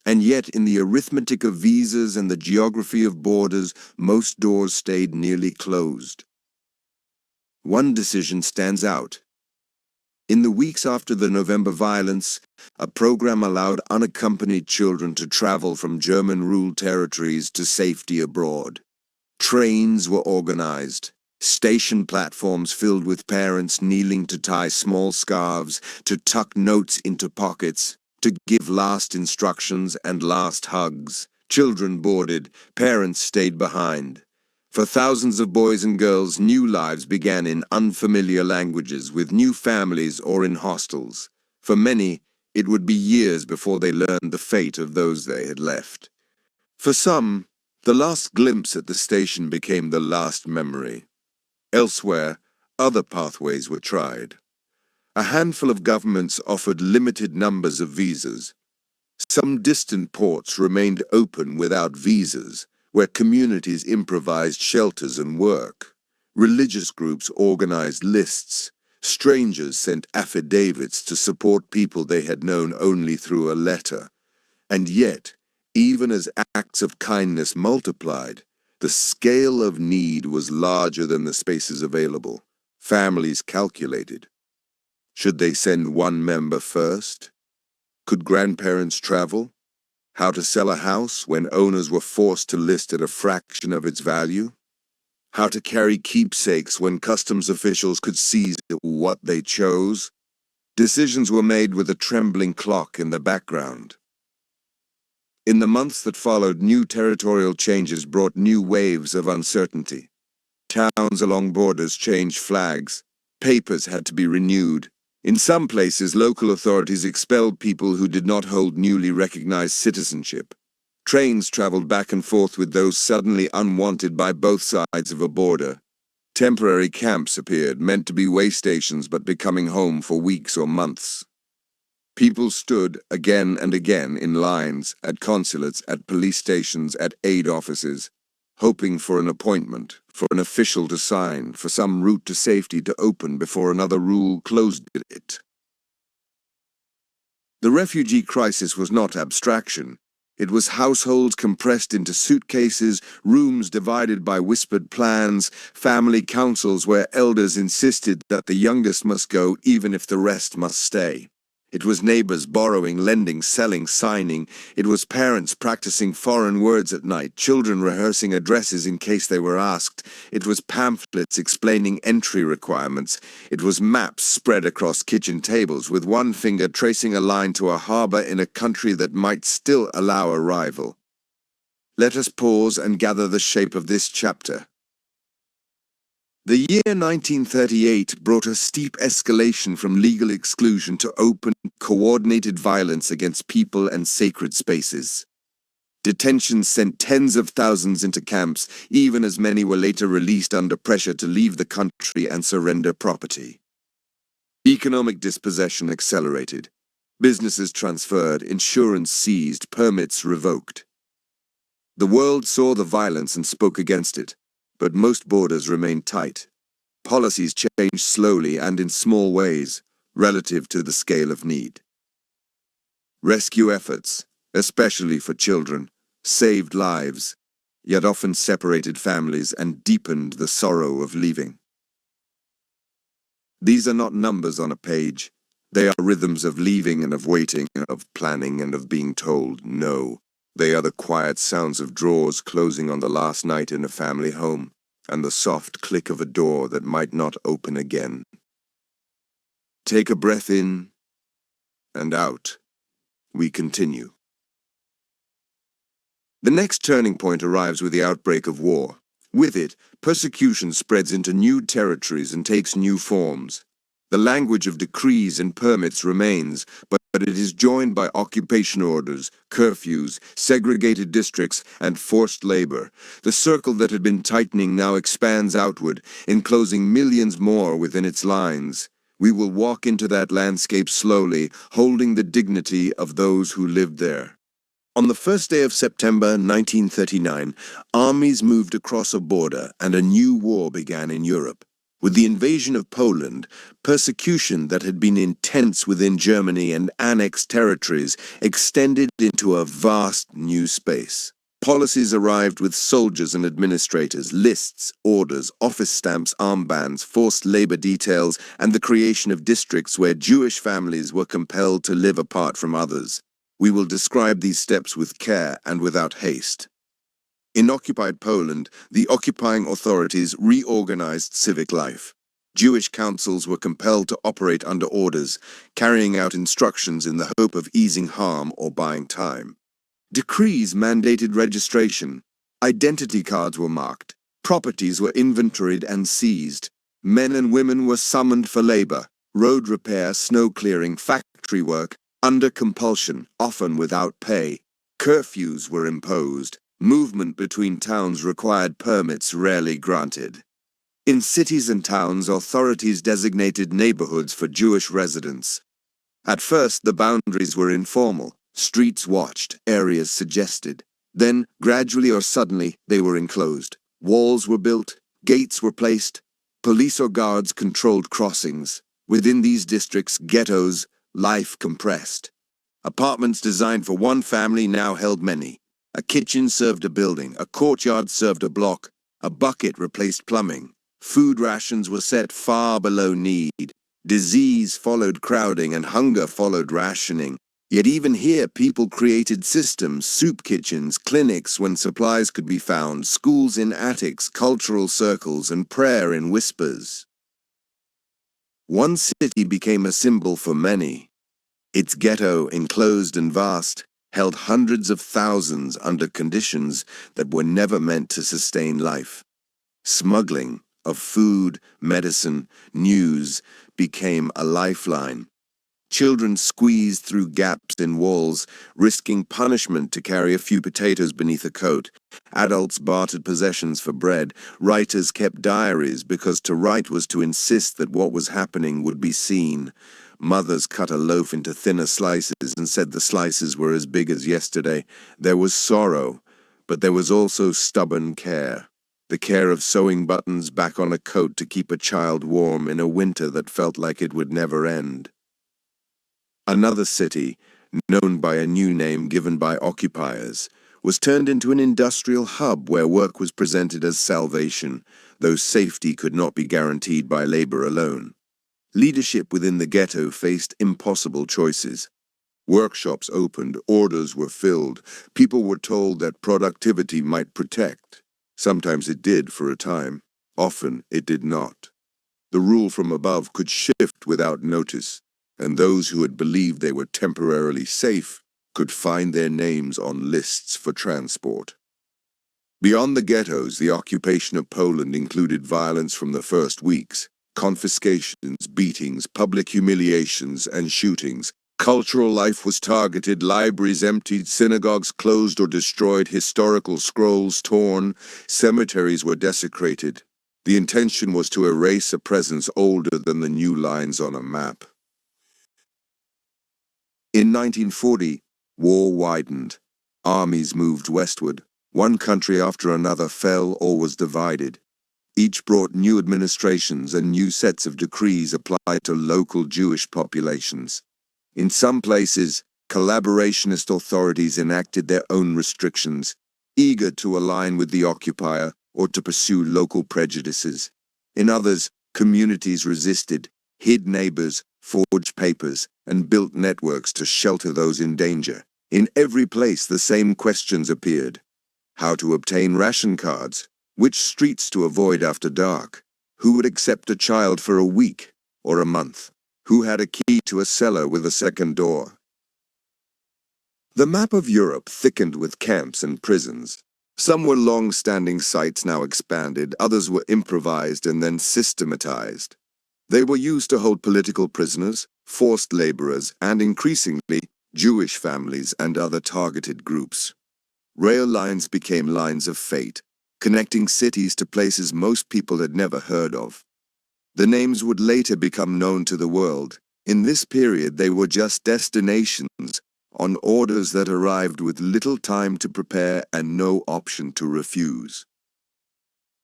And yet, in the arithmetic of visas and the geography of borders, most doors stayed nearly closed. One decision stands out. In the weeks after the November violence, a program allowed unaccompanied children to travel from German-ruled territories to safety abroad. Trains were organized, station platforms filled with parents kneeling to tie small scarves, to tuck notes into pockets, to give last instructions and last hugs. Children boarded, parents stayed behind. For thousands of boys and girls, new lives began in unfamiliar languages, with new families or in hostels. For many, it would be years before they learned the fate of those they had left. For some, the last glimpse at the station became the last memory. Elsewhere, other pathways were tried. A handful of governments offered limited numbers of visas. Some distant ports remained open without visas, where communities improvised shelters and work. Religious groups organized lists. Strangers sent affidavits to support people they had known only through a letter. And yet, even as acts of kindness multiplied, the scale of need was larger than the spaces available. Families calculated. Should they send one member first? Could grandparents travel? How to sell a house when owners were forced to list at a fraction of its value? How to carry keepsakes when customs officials could seize what they chose. Decisions were made with a trembling clock in the background. In the months that followed, new territorial changes brought new waves of uncertainty. Towns along borders changed flags. Papers had to be renewed. In some places, local authorities expelled people who did not hold newly recognized citizenship. Trains traveled back and forth with those suddenly unwanted by both sides of a border. Temporary camps appeared, meant to be way stations but becoming home for weeks or months. People stood again and again in lines, at consulates, at police stations, at aid offices, hoping for an appointment, for an official to sign, for some route to safety to open before another rule closed it. The refugee crisis was not abstraction. It was households compressed into suitcases, rooms divided by whispered plans, family councils where elders insisted that the youngest must go even if the rest must stay. It was neighbors borrowing, lending, selling, signing. It was parents practicing foreign words at night, children rehearsing addresses in case they were asked. It was pamphlets explaining entry requirements. It was maps spread across kitchen tables, with one finger tracing a line to a harbor in a country that might still allow arrival. Let us pause and gather the shape of this chapter. The year 1938 brought a steep escalation from legal exclusion to open, coordinated violence against people and sacred spaces. Detention sent tens of thousands into camps, even as many were later released under pressure to leave the country and surrender property. Economic dispossession accelerated. Businesses transferred, insurance seized, permits revoked. The world saw the violence and spoke against it. But most borders remained tight. Policies changed slowly and in small ways, relative to the scale of need. Rescue efforts, especially for children, saved lives, yet often separated families and deepened the sorrow of leaving. These are not numbers on a page. They are rhythms of leaving and of waiting, of planning and of being told no. They are the quiet sounds of drawers closing on the last night in a family home, and the soft click of a door that might not open again. Take a breath in and out. We continue. The next turning point arrives with the outbreak of war. With it, persecution spreads into new territories and takes new forms. The language of decrees and permits remains, but it is joined by occupation orders, curfews, segregated districts, and forced labor. The circle that had been tightening now expands outward, enclosing millions more within its lines. We will walk into that landscape slowly, holding the dignity of those who lived there. On the first day of September 1939, armies moved across a border and a new war began in Europe. With the invasion of Poland, persecution that had been intense within Germany and annexed territories extended into a vast new space. Policies arrived with soldiers and administrators, lists, orders, office stamps, armbands, forced labor details, and the creation of districts where Jewish families were compelled to live apart from others. We will describe these steps with care and without haste. In occupied Poland, the occupying authorities reorganized civic life. Jewish councils were compelled to operate under orders, carrying out instructions in the hope of easing harm or buying time. Decrees mandated registration. Identity cards were marked. Properties were inventoried and seized. Men and women were summoned for labor, road repair, snow clearing, factory work, under compulsion, often without pay. Curfews were imposed. Movement between towns required permits, rarely granted. In cities and towns, authorities designated neighborhoods for Jewish residents. At first, the boundaries were informal. Streets watched, areas suggested. Then, gradually or suddenly, they were enclosed. Walls were built, gates were placed. Police or guards controlled crossings. Within these districts, ghettos, life compressed. Apartments designed for one family now held many. A kitchen served a building, a courtyard served a block, a bucket replaced plumbing. Food rations were set far below need. Disease followed crowding and hunger followed rationing. Yet even here, people created systems, soup kitchens, clinics when supplies could be found, schools in attics, cultural circles, and prayer in whispers. One city became a symbol for many. Its ghetto, enclosed and vast, held hundreds of thousands under conditions that were never meant to sustain life. Smuggling of food, medicine, news became a lifeline. Children squeezed through gaps in walls, risking punishment to carry a few potatoes beneath a coat. Adults bartered possessions for bread. Writers kept diaries because to write was to insist that what was happening would be seen. Mothers cut a loaf into thinner slices and said the slices were as big as yesterday. There was sorrow, but there was also stubborn care. The care of sewing buttons back on a coat to keep a child warm in a winter that felt like it would never end. Another city, known by a new name given by occupiers, was turned into an industrial hub where work was presented as salvation, though safety could not be guaranteed by labor alone. Leadership within the ghetto faced impossible choices. Workshops opened, orders were filled, people were told that productivity might protect. Sometimes it did for a time, often it did not. The rule from above could shift without notice, and those who had believed they were temporarily safe could find their names on lists for transport. Beyond the ghettos, the occupation of Poland included violence from the first weeks, confiscations, beatings, public humiliations, and shootings. Cultural life was targeted, libraries emptied, synagogues closed or destroyed, historical scrolls torn, cemeteries were desecrated. The intention was to erase a presence older than the new lines on a map. In 1940, war widened. Armies moved westward. One country after another fell or was divided. Each brought new administrations and new sets of decrees applied to local Jewish populations. In some places, collaborationist authorities enacted their own restrictions, eager to align with the occupier or to pursue local prejudices. In others, communities resisted, hid neighbors, forged papers, and built networks to shelter those in danger. In every place, the same questions appeared. How to obtain ration cards? Which streets to avoid after dark? Who would accept a child for a week or a month? Who had a key to a cellar with a second door? The map of Europe thickened with camps and prisons. Some were long-standing sites now expanded, others were improvised and then systematized. They were used to hold political prisoners, forced laborers, and increasingly, Jewish families and other targeted groups. Rail lines became lines of fate, connecting cities to places most people had never heard of. The names would later become known to the world. In this period, they were just destinations on orders that arrived with little time to prepare and no option to refuse.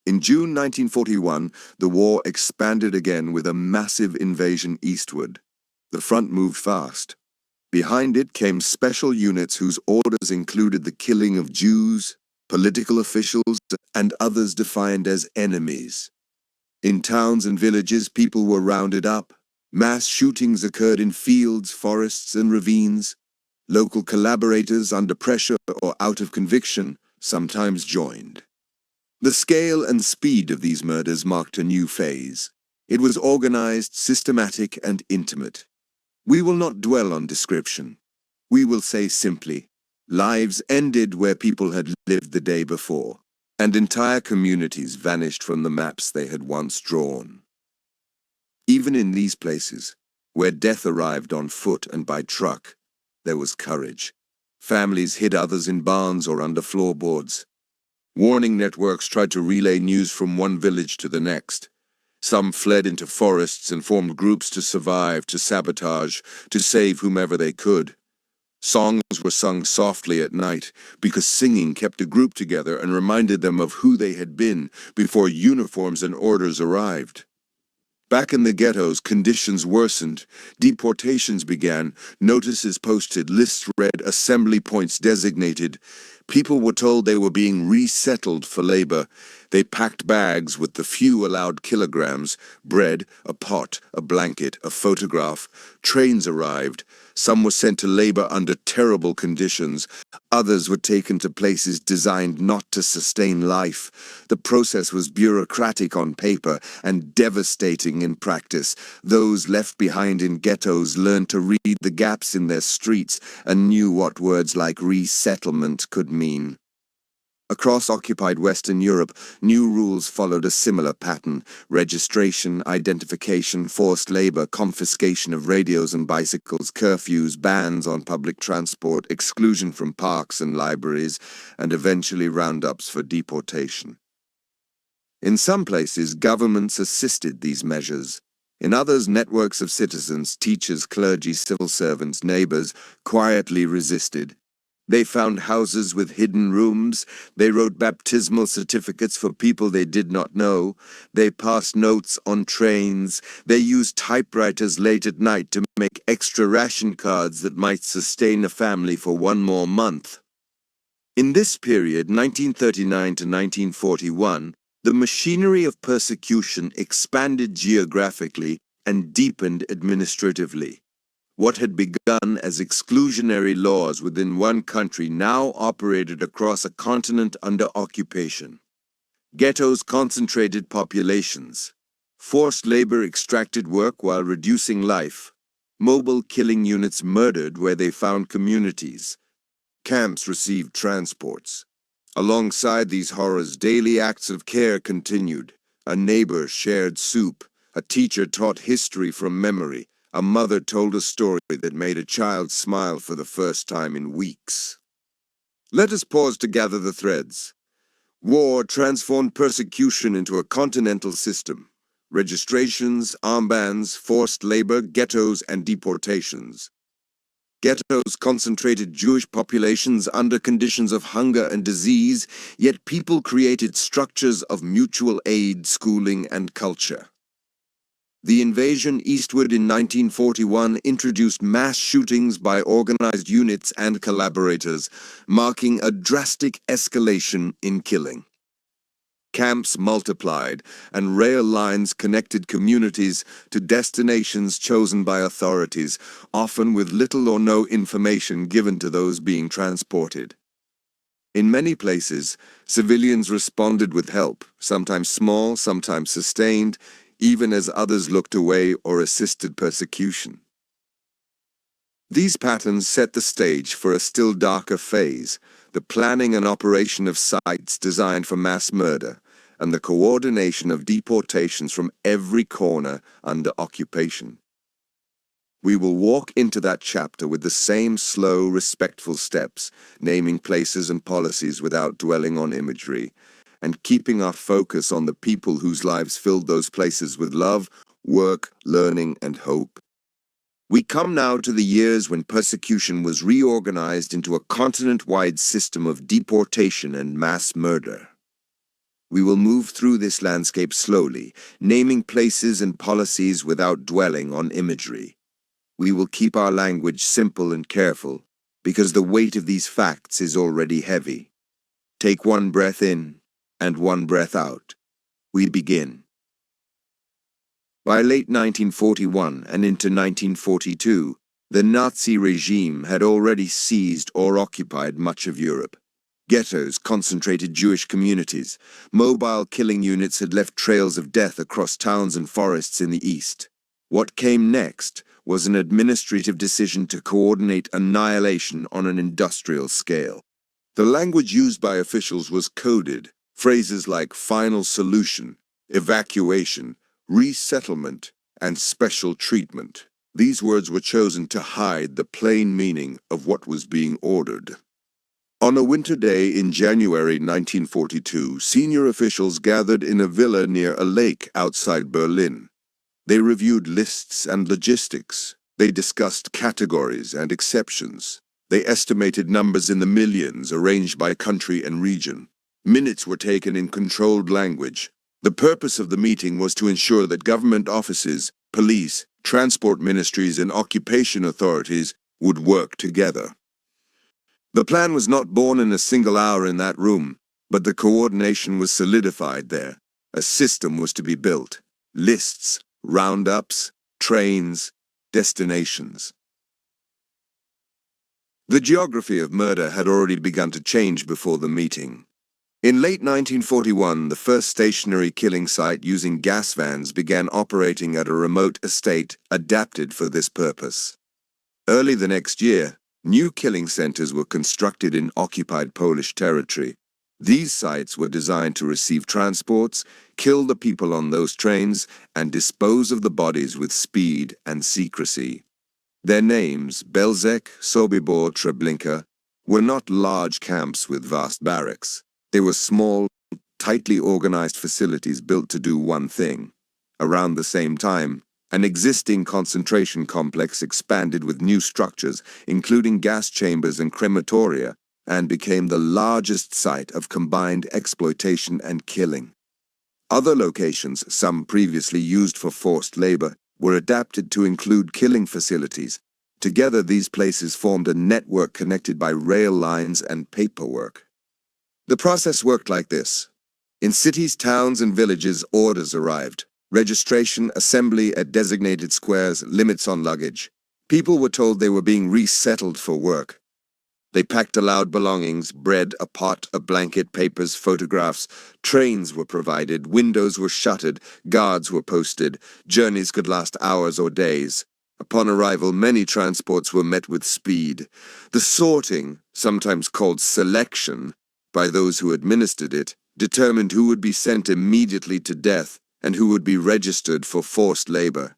In June 1941, the war expanded again with a massive invasion eastward. The front moved fast. Behind it came special units whose orders included the killing of Jews, political officials, and others defined as enemies. In towns and villages, people were rounded up. Mass shootings occurred in fields, forests, and ravines. Local collaborators, under pressure or out of conviction, sometimes joined. The scale and speed of these murders marked a new phase. It was organized, systematic, and intimate. We will not dwell on description. We will say simply, lives ended where people had lived the day before, and entire communities vanished from the maps they had once drawn. Even in these places, where death arrived on foot and by truck, there was courage. Families hid others in barns or under floorboards. Warning networks tried to relay news from one village to the next. Some fled into forests and formed groups to survive, to sabotage, to save whomever they could. Songs were sung softly at night because singing kept a group together and reminded them of who they had been before uniforms and orders arrived. Back in the ghettos, conditions worsened. Deportations began, notices posted, lists read, assembly points designated. People were told they were being resettled for labor. They packed bags with the few allowed kilograms: bread, a pot, a blanket, a photograph. Trains arrived. Some were sent to labor under terrible conditions. Others were taken to places designed not to sustain life. The process was bureaucratic on paper and devastating in practice. Those left behind in ghettos learned to read the gaps in their streets and knew what words like resettlement could mean. Across occupied Western Europe, new rules followed a similar pattern: registration, identification, forced labor, confiscation of radios and bicycles, curfews, bans on public transport, exclusion from parks and libraries, and eventually roundups for deportation. In some places, governments assisted these measures. In others, networks of citizens, teachers, clergy, civil servants, neighbors, quietly resisted. They found houses with hidden rooms. They wrote baptismal certificates for people they did not know. They passed notes on trains. They used typewriters late at night to make extra ration cards that might sustain a family for one more month. In this period, 1939 to 1941, the machinery of persecution expanded geographically and deepened administratively. What had begun as exclusionary laws within one country now operated across a continent under occupation. Ghettos concentrated populations. Forced labor extracted work while reducing life. Mobile killing units murdered where they found communities. Camps received transports. Alongside these horrors, daily acts of care continued. A neighbor shared soup. A teacher taught history from memory. A mother told a story that made a child smile for the first time in weeks. Let us pause to gather the threads. War transformed persecution into a continental system. Registrations, armbands, forced labor, ghettos, and deportations. Ghettos concentrated Jewish populations under conditions of hunger and disease, yet people created structures of mutual aid, schooling, and culture. The invasion eastward in 1941 introduced mass shootings by organized units and collaborators, marking a drastic escalation in killing. Camps multiplied, and rail lines connected communities to destinations chosen by authorities, often with little or no information given to those being transported. In many places, civilians responded with help, sometimes small, sometimes sustained, even as others looked away or assisted persecution. These patterns set the stage for a still darker phase: the planning and operation of sites designed for mass murder, and the coordination of deportations from every corner under occupation. We will walk into that chapter with the same slow, respectful steps, naming places and policies without dwelling on imagery, and keeping our focus on the people whose lives filled those places with love, work, learning, and hope. We come now to the years when persecution was reorganized into a continent-wide system of deportation and mass murder. We will move through this landscape slowly, naming places and policies without dwelling on imagery. We will keep our language simple and careful, because the weight of these facts is already heavy. Take one breath in and one breath out. We begin. By late 1941 and into 1942, the Nazi regime had already seized or occupied much of Europe. Ghettos concentrated Jewish communities. Mobile killing units had left trails of death across towns and forests in the east. What came next was an administrative decision to coordinate annihilation on an industrial scale. The language used by officials was coded. Phrases like final solution, evacuation, resettlement, and special treatment. These words were chosen to hide the plain meaning of what was being ordered. On a winter day in January 1942, senior officials gathered in a villa near a lake outside Berlin. They reviewed lists and logistics. They discussed categories and exceptions. They estimated numbers in the millions, arranged by country and region. Minutes were taken in controlled language. The purpose of the meeting was to ensure that government offices, police, transport ministries, and occupation authorities would work together. The plan was not born in a single hour in that room. But the coordination was solidified there. A system was to be built. Lists, roundups, trains, destinations. The geography of murder had already begun to change before the meeting. In late 1941, the first stationary killing site using gas vans began operating at a remote estate adapted for this purpose. Early the next year, new killing centers were constructed in occupied Polish territory. These sites were designed to receive transports, kill the people on those trains, and dispose of the bodies with speed and secrecy. Their names, Belzec, Sobibor, Treblinka, were not large camps with vast barracks. They were small, tightly organized facilities built to do one thing. Around the same time, an existing concentration complex expanded with new structures, including gas chambers and crematoria, and became the largest site of combined exploitation and killing. Other locations, some previously used for forced labor, were adapted to include killing facilities. Together, these places formed a network connected by rail lines and paperwork. The process worked like this. In cities, towns, and villages, orders arrived. Registration, assembly at designated squares, limits on luggage. People were told they were being resettled for work. They packed allowed belongings, bread, a pot, a blanket, papers, photographs. Trains were provided, windows were shuttered, guards were posted. Journeys could last hours or days. Upon arrival, many transports were met with speed. The sorting, sometimes called selection, by those who administered it, determined who would be sent immediately to death and who would be registered for forced labor.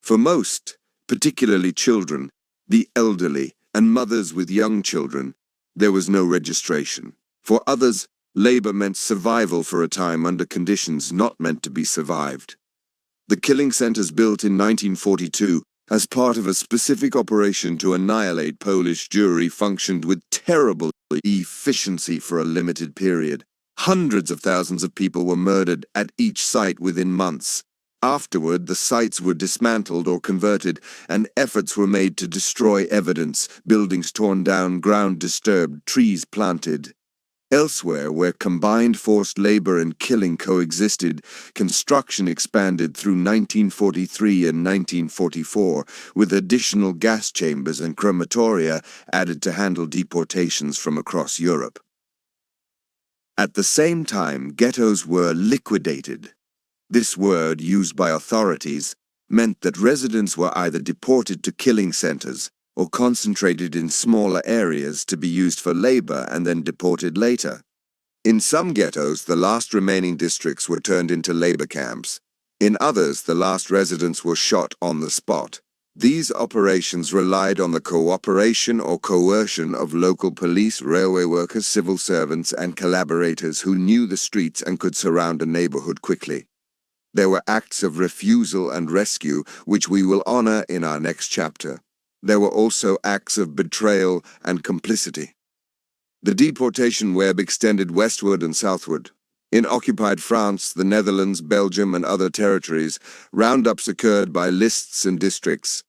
For most, particularly children, the elderly, and mothers with young children, there was no registration. For others, labor meant survival for a time under conditions not meant to be survived. The killing centers built in 1942 as part of a specific operation to annihilate Polish Jewry functioned with terrible efficiency for a limited period. Hundreds of thousands of people were murdered at each site within months. Afterward, the sites were dismantled or converted, and efforts were made to destroy evidence, buildings torn down, ground disturbed, trees planted. Elsewhere, where combined forced labor and killing coexisted, construction expanded through 1943 and 1944, with additional gas chambers and crematoria added to handle deportations from across Europe. At the same time, ghettos were liquidated. This word, used by authorities, meant that residents were either deported to killing centers or concentrated in smaller areas to be used for labor and then deported later. In some ghettos, the last remaining districts were turned into labor camps. In others, the last residents were shot on the spot. These operations relied on the cooperation or coercion of local police, railway workers, civil servants, and collaborators who knew the streets and could surround a neighborhood quickly. There were acts of refusal and rescue, which we will honor in our next chapter. There were also acts of betrayal and complicity. The deportation web extended westward and southward. In occupied France, the Netherlands, Belgium, and other territories, roundups occurred by lists and districts.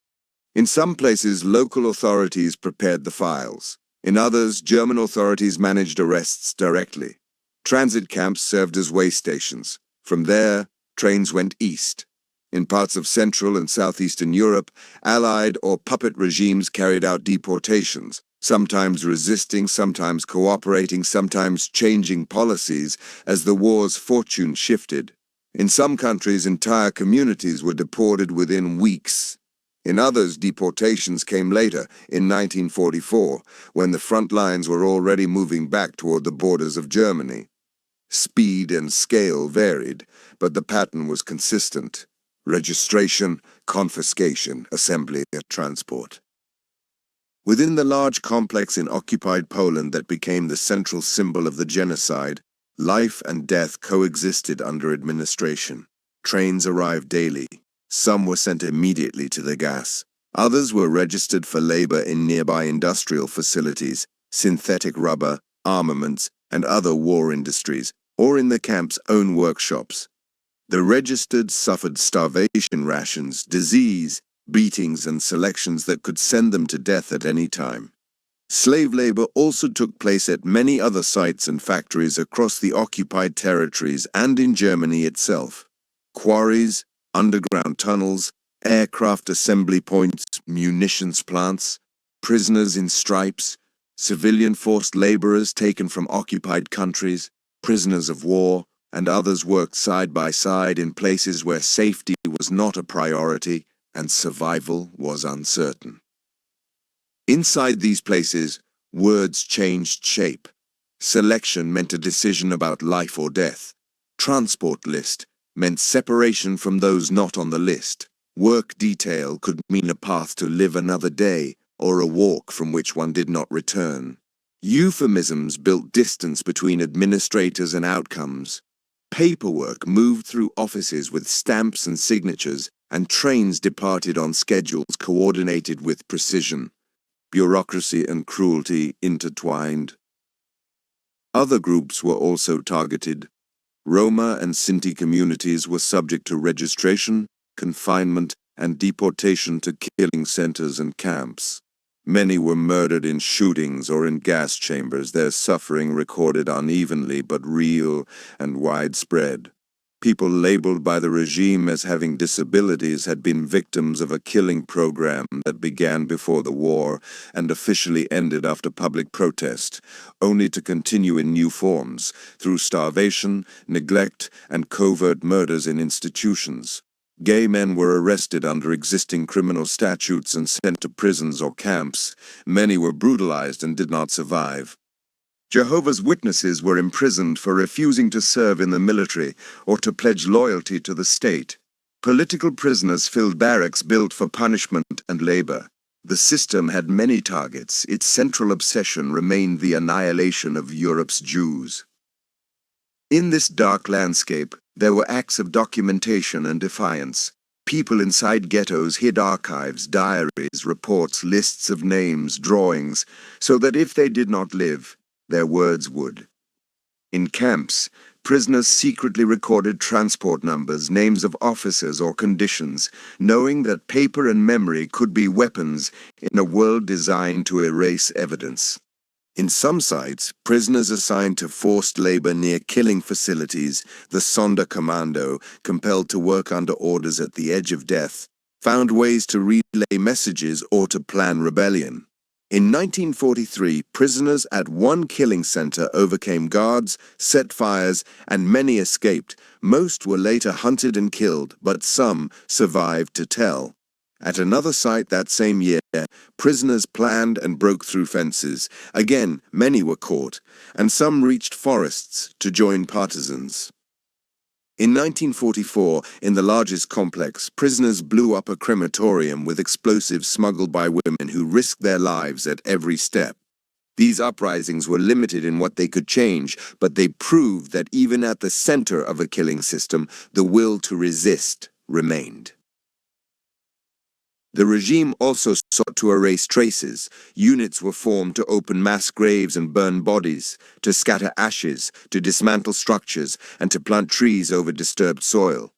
In some places, local authorities prepared the files. In others, German authorities managed arrests directly. Transit camps served as way stations. From there, trains went east. In parts of Central and Southeastern Europe, Allied or puppet regimes carried out deportations, sometimes resisting, sometimes cooperating, sometimes changing policies as the war's fortune shifted. In some countries, entire communities were deported within weeks. In others, deportations came later, in 1944, when the front lines were already moving back toward the borders of Germany. Speed and scale varied, but the pattern was consistent. Registration, confiscation, assembly, and transport. Within the large complex in occupied Poland that became the central symbol of the genocide, life and death coexisted under administration. Trains arrived daily. Some were sent immediately to the gas. Others were registered for labor in nearby industrial facilities, synthetic rubber, armaments, and other war industries, or in the camp's own workshops. The registered suffered starvation rations, disease, beatings, and selections that could send them to death at any time. Slave labor also took place at many other sites and factories across the occupied territories and in Germany itself. Quarries, underground tunnels, aircraft assembly points, munitions plants, prisoners in stripes, civilian forced laborers taken from occupied countries, prisoners of war, and others worked side by side in places where safety was not a priority and survival was uncertain. Inside these places, words changed shape. Selection meant a decision about life or death. Transport list meant separation from those not on the list. Work detail could mean a path to live another day or a walk from which one did not return. Euphemisms built distance between administrators and outcomes. Paperwork moved through offices with stamps and signatures, and trains departed on schedules coordinated with precision. Bureaucracy and cruelty intertwined. Other groups were also targeted. Roma and Sinti communities were subject to registration, confinement, and deportation to killing centers and camps. Many were murdered in shootings or in gas chambers, their suffering recorded unevenly but real and widespread. People labeled by the regime as having disabilities had been victims of a killing program that began before the war and officially ended after public protest, only to continue in new forms, through starvation, neglect, and covert murders in institutions. Gay men were arrested under existing criminal statutes and sent to prisons or camps. Many were brutalized and did not survive. Jehovah's Witnesses were imprisoned for refusing to serve in the military or to pledge loyalty to the state. Political prisoners filled barracks built for punishment and labor. The system had many targets. Its central obsession remained the annihilation of Europe's Jews. In this dark landscape, there were acts of documentation and defiance. People inside ghettos hid archives, diaries, reports, lists of names, drawings, so that if they did not live, their words would. In camps, prisoners secretly recorded transport numbers, names of officers or conditions, knowing that paper and memory could be weapons in a world designed to erase evidence. In some sites, prisoners assigned to forced labor near killing facilities, the Sonderkommando, compelled to work under orders at the edge of death, found ways to relay messages or to plan rebellion. In 1943, prisoners at one killing center overcame guards, set fires, and many escaped. Most were later hunted and killed, but some survived to tell. At another site that same year, prisoners planned and broke through fences. Again, many were caught, and some reached forests to join partisans. In 1944, in the largest complex, prisoners blew up a crematorium with explosives smuggled by women who risked their lives at every step. These uprisings were limited in what they could change, but they proved that even at the center of a killing system, the will to resist remained. The regime also sought to erase traces. Units were formed to open mass graves and burn bodies, to scatter ashes, to dismantle structures, and to plant trees over disturbed soil.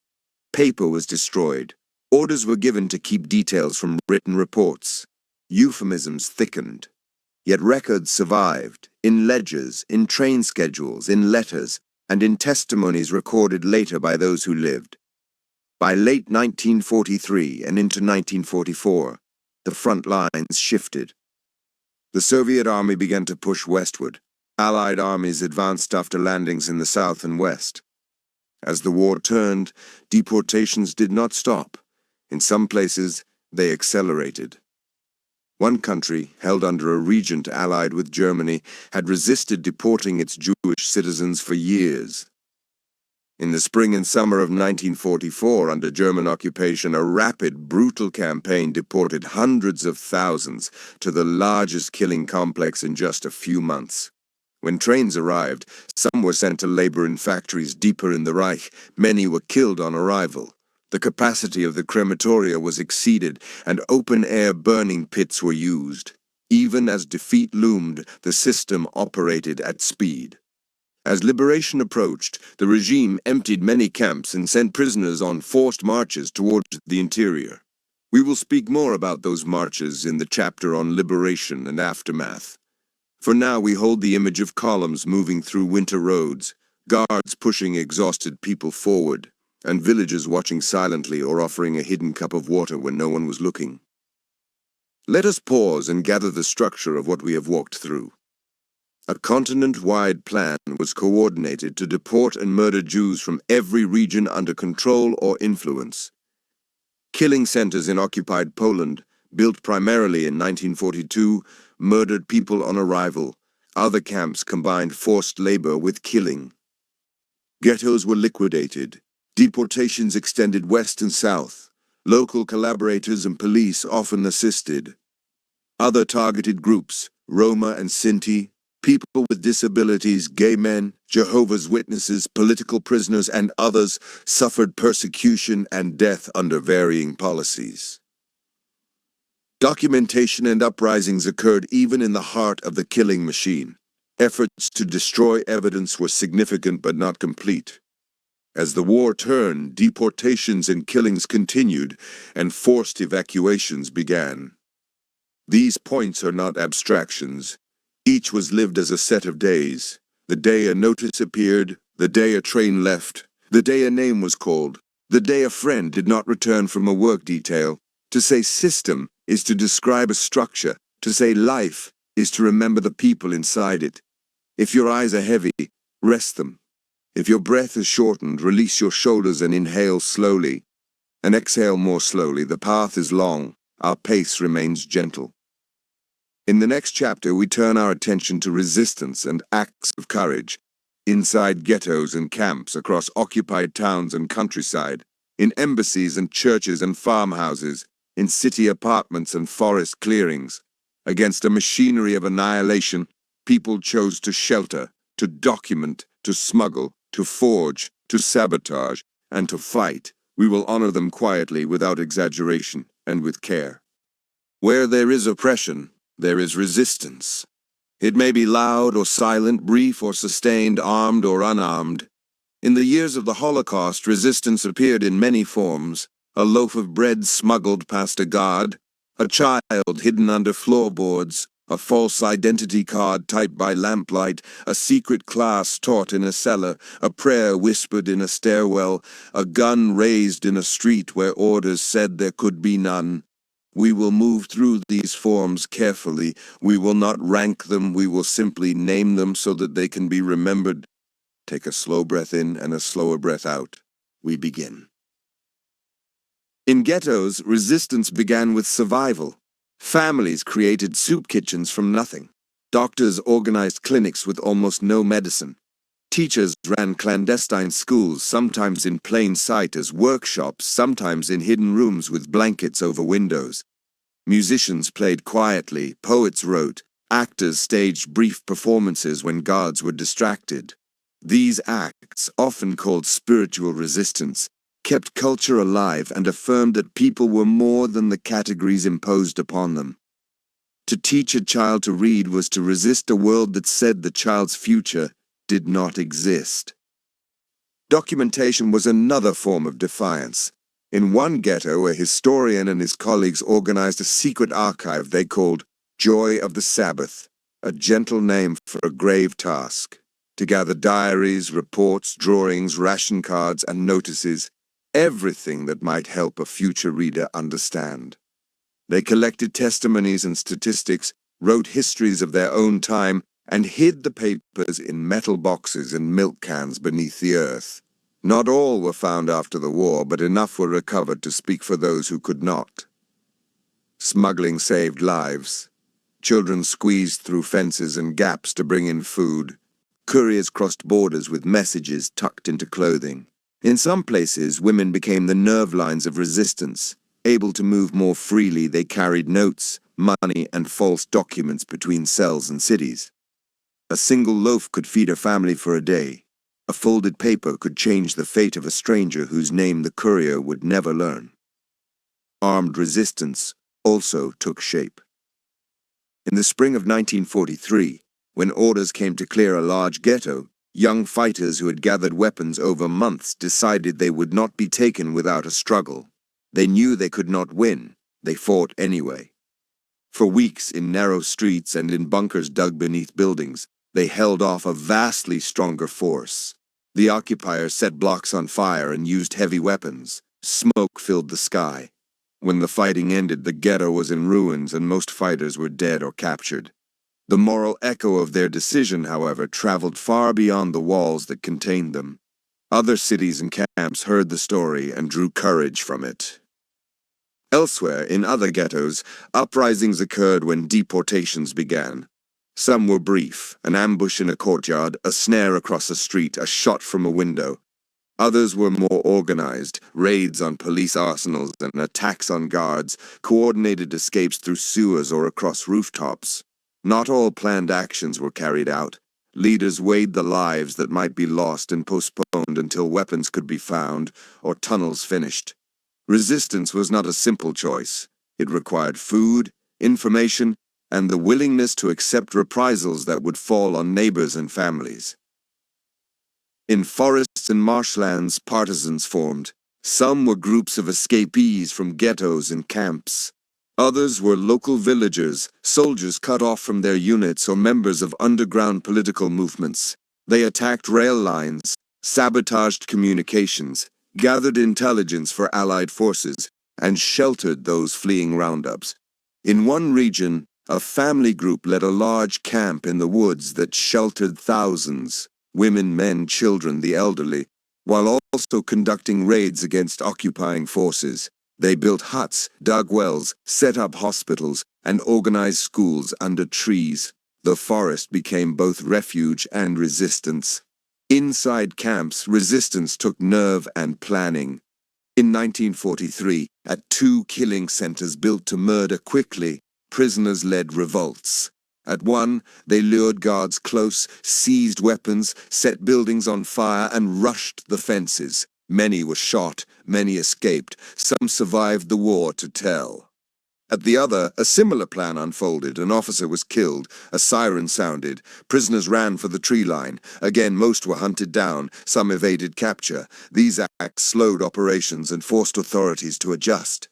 Paper was destroyed. Orders were given to keep details from written reports. Euphemisms thickened. Yet records survived, in ledgers, in train schedules, in letters, and in testimonies recorded later by those who lived. By late 1943 and into 1944, the front lines shifted. The Soviet army began to push westward. Allied armies advanced after landings in the south and west. As the war turned, deportations did not stop. In some places, they accelerated. One country, held under a regent allied with Germany, had resisted deporting its Jewish citizens for years. In the spring and summer of 1944, under German occupation, a rapid, brutal campaign deported hundreds of thousands to the largest killing complex in just a few months. When trains arrived, some were sent to labor in factories deeper in the Reich. Many were killed on arrival. The capacity of the crematoria was exceeded, and open-air burning pits were used. Even as defeat loomed, the system operated at speed. As liberation approached, the regime emptied many camps and sent prisoners on forced marches towards the interior. We will speak more about those marches in the chapter on liberation and aftermath. For now we hold the image of columns moving through winter roads, guards pushing exhausted people forward, and villagers watching silently or offering a hidden cup of water when no one was looking. Let us pause and gather the structure of what we have walked through. A continent-wide plan was coordinated to deport and murder Jews from every region under control or influence. Killing centers in occupied Poland, built primarily in 1942, murdered people on arrival. Other camps combined forced labor with killing. Ghettos were liquidated. Deportations extended west and south. Local collaborators and police often assisted. Other targeted groups, Roma and Sinti, people with disabilities, gay men, Jehovah's Witnesses, political prisoners, and others, suffered persecution and death under varying policies. Documentation and uprisings occurred even in the heart of the killing machine. Efforts to destroy evidence were significant but not complete. As the war turned, deportations and killings continued, and forced evacuations began. These points are not abstractions. Each was lived as a set of days. The day a notice appeared, the day a train left, the day a name was called, the day a friend did not return from a work detail. To say system is to describe a structure. To say life is to remember the people inside it. If your eyes are heavy, rest them. If your breath is shortened, release your shoulders and inhale slowly. And exhale more slowly. The path is long. Our pace remains gentle. In the next chapter, we turn our attention to resistance and acts of courage. Inside ghettos and camps, across occupied towns and countryside, in embassies and churches and farmhouses, in city apartments and forest clearings. Against a machinery of annihilation, people chose to shelter, to document, to smuggle, to forge, to sabotage, and to fight. We will honor them quietly, without exaggeration, and with care. Where there is oppression, there is resistance. It may be loud or silent, brief or sustained, armed or unarmed. In the years of the Holocaust, resistance appeared in many forms. A loaf of bread smuggled past a guard, a child hidden under floorboards, a false identity card typed by lamplight, a secret class taught in a cellar, a prayer whispered in a stairwell, a gun raised in a street where orders said there could be none. We will move through these forms carefully. We will not rank them. We will simply name them so that they can be remembered. Take a slow breath in and a slower breath out. We begin. In ghettos, resistance began with survival. Families created soup kitchens from nothing. Doctors organized clinics with almost no medicine. Teachers ran clandestine schools, sometimes in plain sight as workshops, sometimes in hidden rooms with blankets over windows. Musicians played quietly, poets wrote, actors staged brief performances when guards were distracted. These acts, often called spiritual resistance, kept culture alive and affirmed that people were more than the categories imposed upon them. To teach a child to read was to resist a world that said the child's future did not exist. Documentation was another form of defiance. In one ghetto, a historian and his colleagues organized a secret archive they called Joy of the Sabbath, a gentle name for a grave task. To gather diaries, reports, drawings, ration cards, and notices, everything that might help a future reader understand. They collected testimonies and statistics, wrote histories of their own time, and hid the papers in metal boxes and milk cans beneath the earth. Not all were found after the war, but enough were recovered to speak for those who could not. Smuggling saved lives. Children squeezed through fences and gaps to bring in food. Couriers crossed borders with messages tucked into clothing. In some places, women became the nerve lines of resistance. Able to move more freely, they carried notes, money, and false documents between cells and cities. A single loaf could feed a family for a day. A folded paper could change the fate of a stranger whose name the courier would never learn. Armed resistance also took shape. In the spring of 1943, when orders came to clear a large ghetto, young fighters who had gathered weapons over months decided they would not be taken without a struggle. They knew they could not win. They fought anyway. For weeks, in narrow streets and in bunkers dug beneath buildings, they held off a vastly stronger force. The occupiers set blocks on fire and used heavy weapons. Smoke filled the sky. When the fighting ended, the ghetto was in ruins and most fighters were dead or captured. The moral echo of their decision, however, traveled far beyond the walls that contained them. Other cities and camps heard the story and drew courage from it. Elsewhere, in other ghettos, uprisings occurred when deportations began. Some were brief: an ambush in a courtyard, a snare across a street, a shot from a window. Others were more organized: raids on police arsenals and attacks on guards, coordinated escapes through sewers or across rooftops. Not all planned actions were carried out. Leaders weighed the lives that might be lost and postponed until weapons could be found or tunnels finished. Resistance was not a simple choice. It required food, information, and the willingness to accept reprisals that would fall on neighbors and families. In forests and marshlands, partisans formed. Some were groups of escapees from ghettos and camps. Others were local villagers, soldiers cut off from their units, or members of underground political movements. They attacked rail lines, sabotaged communications, gathered intelligence for Allied forces, and sheltered those fleeing roundups. In one region, a family group led a large camp in the woods that sheltered thousands: women, men, children, the elderly, while also conducting raids against occupying forces. They built huts, dug wells, set up hospitals, and organized schools under trees. The forest became both refuge and resistance. Inside camps, resistance took nerve and planning. In 1943, at 2 killing centers built to murder quickly, prisoners led revolts. At one, they lured guards close, seized weapons, set buildings on fire, and rushed the fences. Many were shot, many escaped, some survived the war to tell. At the other, a similar plan unfolded. An officer was killed, a siren sounded, prisoners ran for the tree line. Again, most were hunted down, some evaded capture. These acts slowed operations and forced authorities to adjust.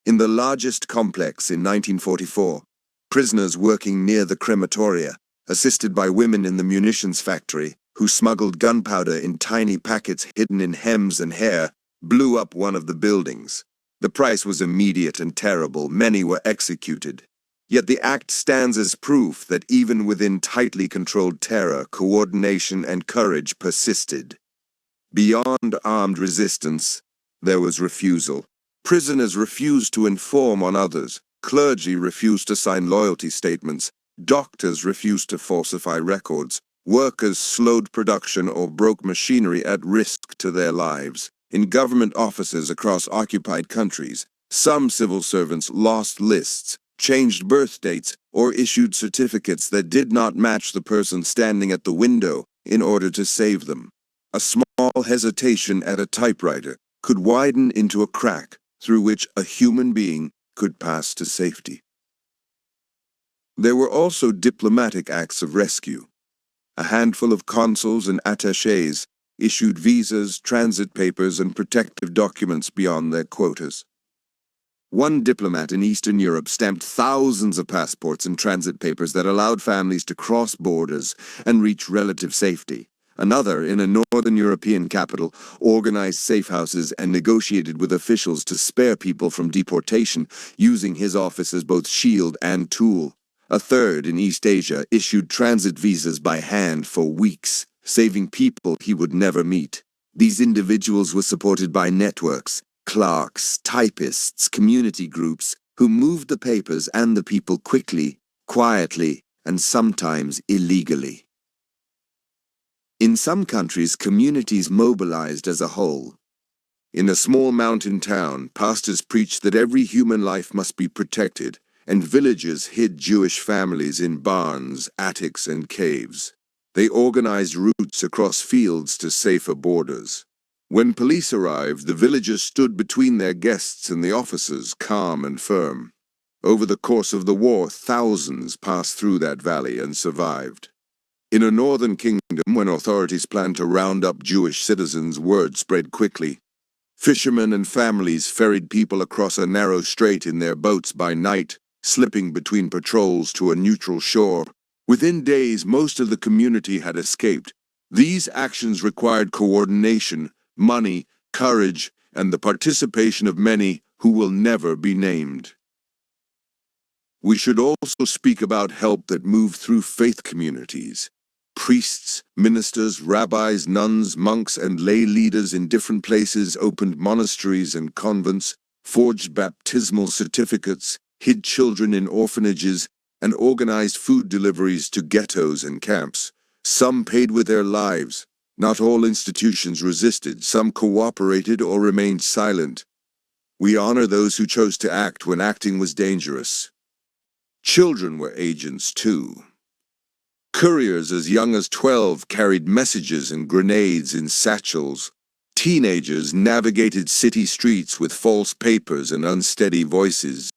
In the largest complex in 1944, prisoners working near the crematoria, assisted by women in the munitions factory, who smuggled gunpowder in tiny packets hidden in hems and hair, blew up one of the buildings. The price was immediate and terrible. Many were executed. Yet the act stands as proof that even within tightly controlled terror, coordination and courage persisted. Beyond armed resistance, there was refusal. Prisoners refused to inform on others. Clergy refused to sign loyalty statements. Doctors refused to falsify records. Workers slowed production or broke machinery at risk to their lives. In government offices across occupied countries, some civil servants lost lists, changed birth dates, or issued certificates that did not match the person standing at the window in order to save them. A small hesitation at a typewriter could widen into a crack through which a human being could pass to safety. There were also diplomatic acts of rescue. A handful of consuls and attachés issued visas, transit papers, and protective documents beyond their quotas. One diplomat in Eastern Europe stamped thousands of passports and transit papers that allowed families to cross borders and reach relative safety. Another, in a northern European capital, organized safe houses and negotiated with officials to spare people from deportation, using his office as both shield and tool. A third, in East Asia, issued transit visas by hand for weeks, saving people he would never meet. These individuals were supported by networks, clerks, typists, community groups, who moved the papers and the people quickly, quietly, and sometimes illegally. In some countries, communities mobilized as a whole. In a small mountain town, pastors preached that every human life must be protected, and villagers hid Jewish families in barns, attics, and caves. They organized routes across fields to safer borders. When police arrived, the villagers stood between their guests and the officers, calm and firm. Over the course of the war, thousands passed through that valley and survived. In a northern kingdom, when authorities planned to round up Jewish citizens, word spread quickly. Fishermen and families ferried people across a narrow strait in their boats by night, slipping between patrols to a neutral shore. Within days, most of the community had escaped. These actions required coordination, money, courage, and the participation of many who will never be named. We should also speak about help that moved through faith communities. Priests, ministers, rabbis, nuns, monks, and lay leaders in different places opened monasteries and convents, forged baptismal certificates, hid children in orphanages, and organized food deliveries to ghettos and camps. Some paid with their lives. Not all institutions resisted. Some cooperated or remained silent. We honor those who chose to act when acting was dangerous. Children were agents too. Couriers as young as 12 carried messages and grenades in satchels. Teenagers navigated city streets with false papers and unsteady voices.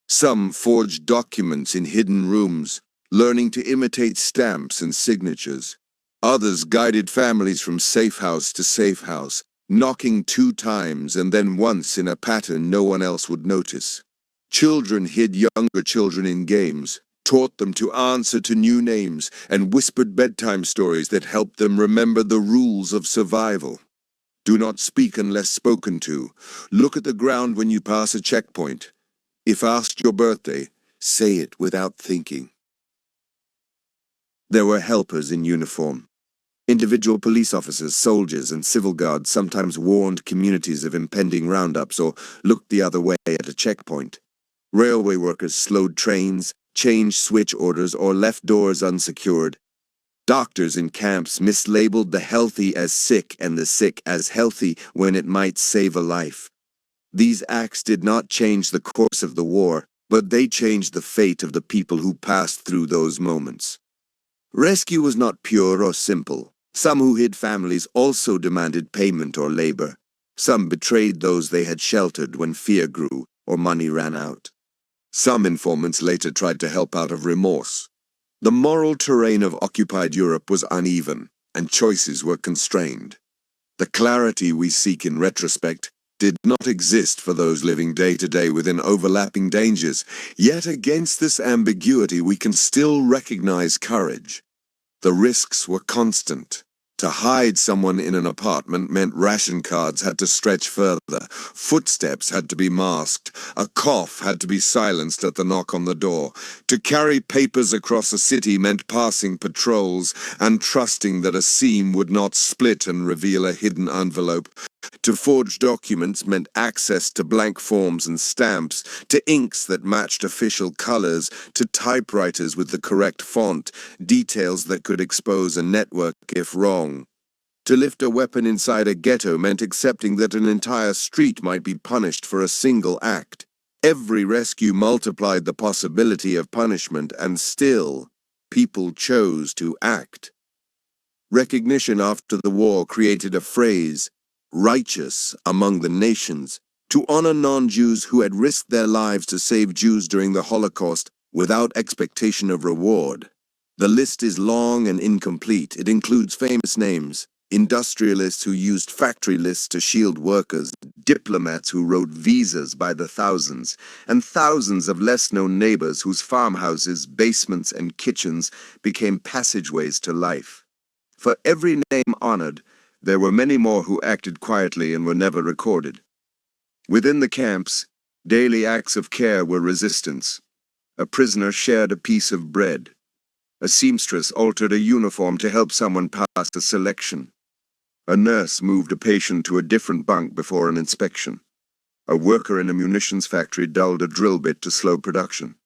Some forged documents in hidden rooms, learning to imitate stamps and signatures. Others guided families from safe house to safe house, knocking 2 times and then once in a pattern no one else would notice. Children hid younger children in games, taught them to answer to new names, and whispered bedtime stories that helped them remember the rules of survival. Do not speak unless spoken to. Look at the ground when you pass a checkpoint. If asked your birthday, say it without thinking. There were helpers in uniform. Individual police officers, soldiers, and civil guards sometimes warned communities of impending roundups or looked the other way at a checkpoint. Railway workers slowed trains, changed switch orders, or left doors unsecured. Doctors in camps mislabeled the healthy as sick and the sick as healthy when it might save a life. These acts did not change the course of the war, but they changed the fate of the people who passed through those moments. Rescue was not pure or simple. Some who hid families also demanded payment or labor. Some betrayed those they had sheltered when fear grew or money ran out. Some informants later tried to help out of remorse. The moral terrain of occupied Europe was uneven, and choices were constrained. The clarity we seek in retrospect did not exist for those living day to day within overlapping dangers, yet against this ambiguity we can still recognize courage. The risks were constant. To hide someone in an apartment meant ration cards had to stretch further, footsteps had to be masked, a cough had to be silenced at the knock on the door. To carry papers across a city meant passing patrols and trusting that a seam would not split and reveal a hidden envelope. To forge documents meant access to blank forms and stamps, to inks that matched official colors, to typewriters with the correct font, details that could expose a network if wrong. To lift a weapon inside a ghetto meant accepting that an entire street might be punished for a single act. Every rescue multiplied the possibility of punishment, and still, people chose to act. Recognition after the war created a phrase, righteous among the nations, to honor non-Jews who had risked their lives to save Jews during the Holocaust without expectation of reward. The list is long and incomplete. It includes famous names, industrialists who used factory lists to shield workers, diplomats who wrote visas by the thousands, and thousands of less-known neighbors whose farmhouses, basements, and kitchens became passageways to life. For every name honored, there were many more who acted quietly and were never recorded. Within the camps, daily acts of care were resistance. A prisoner shared a piece of bread. A seamstress altered a uniform to help someone pass a selection. A nurse moved a patient to a different bunk before an inspection. A worker in a munitions factory dulled a drill bit to slow production.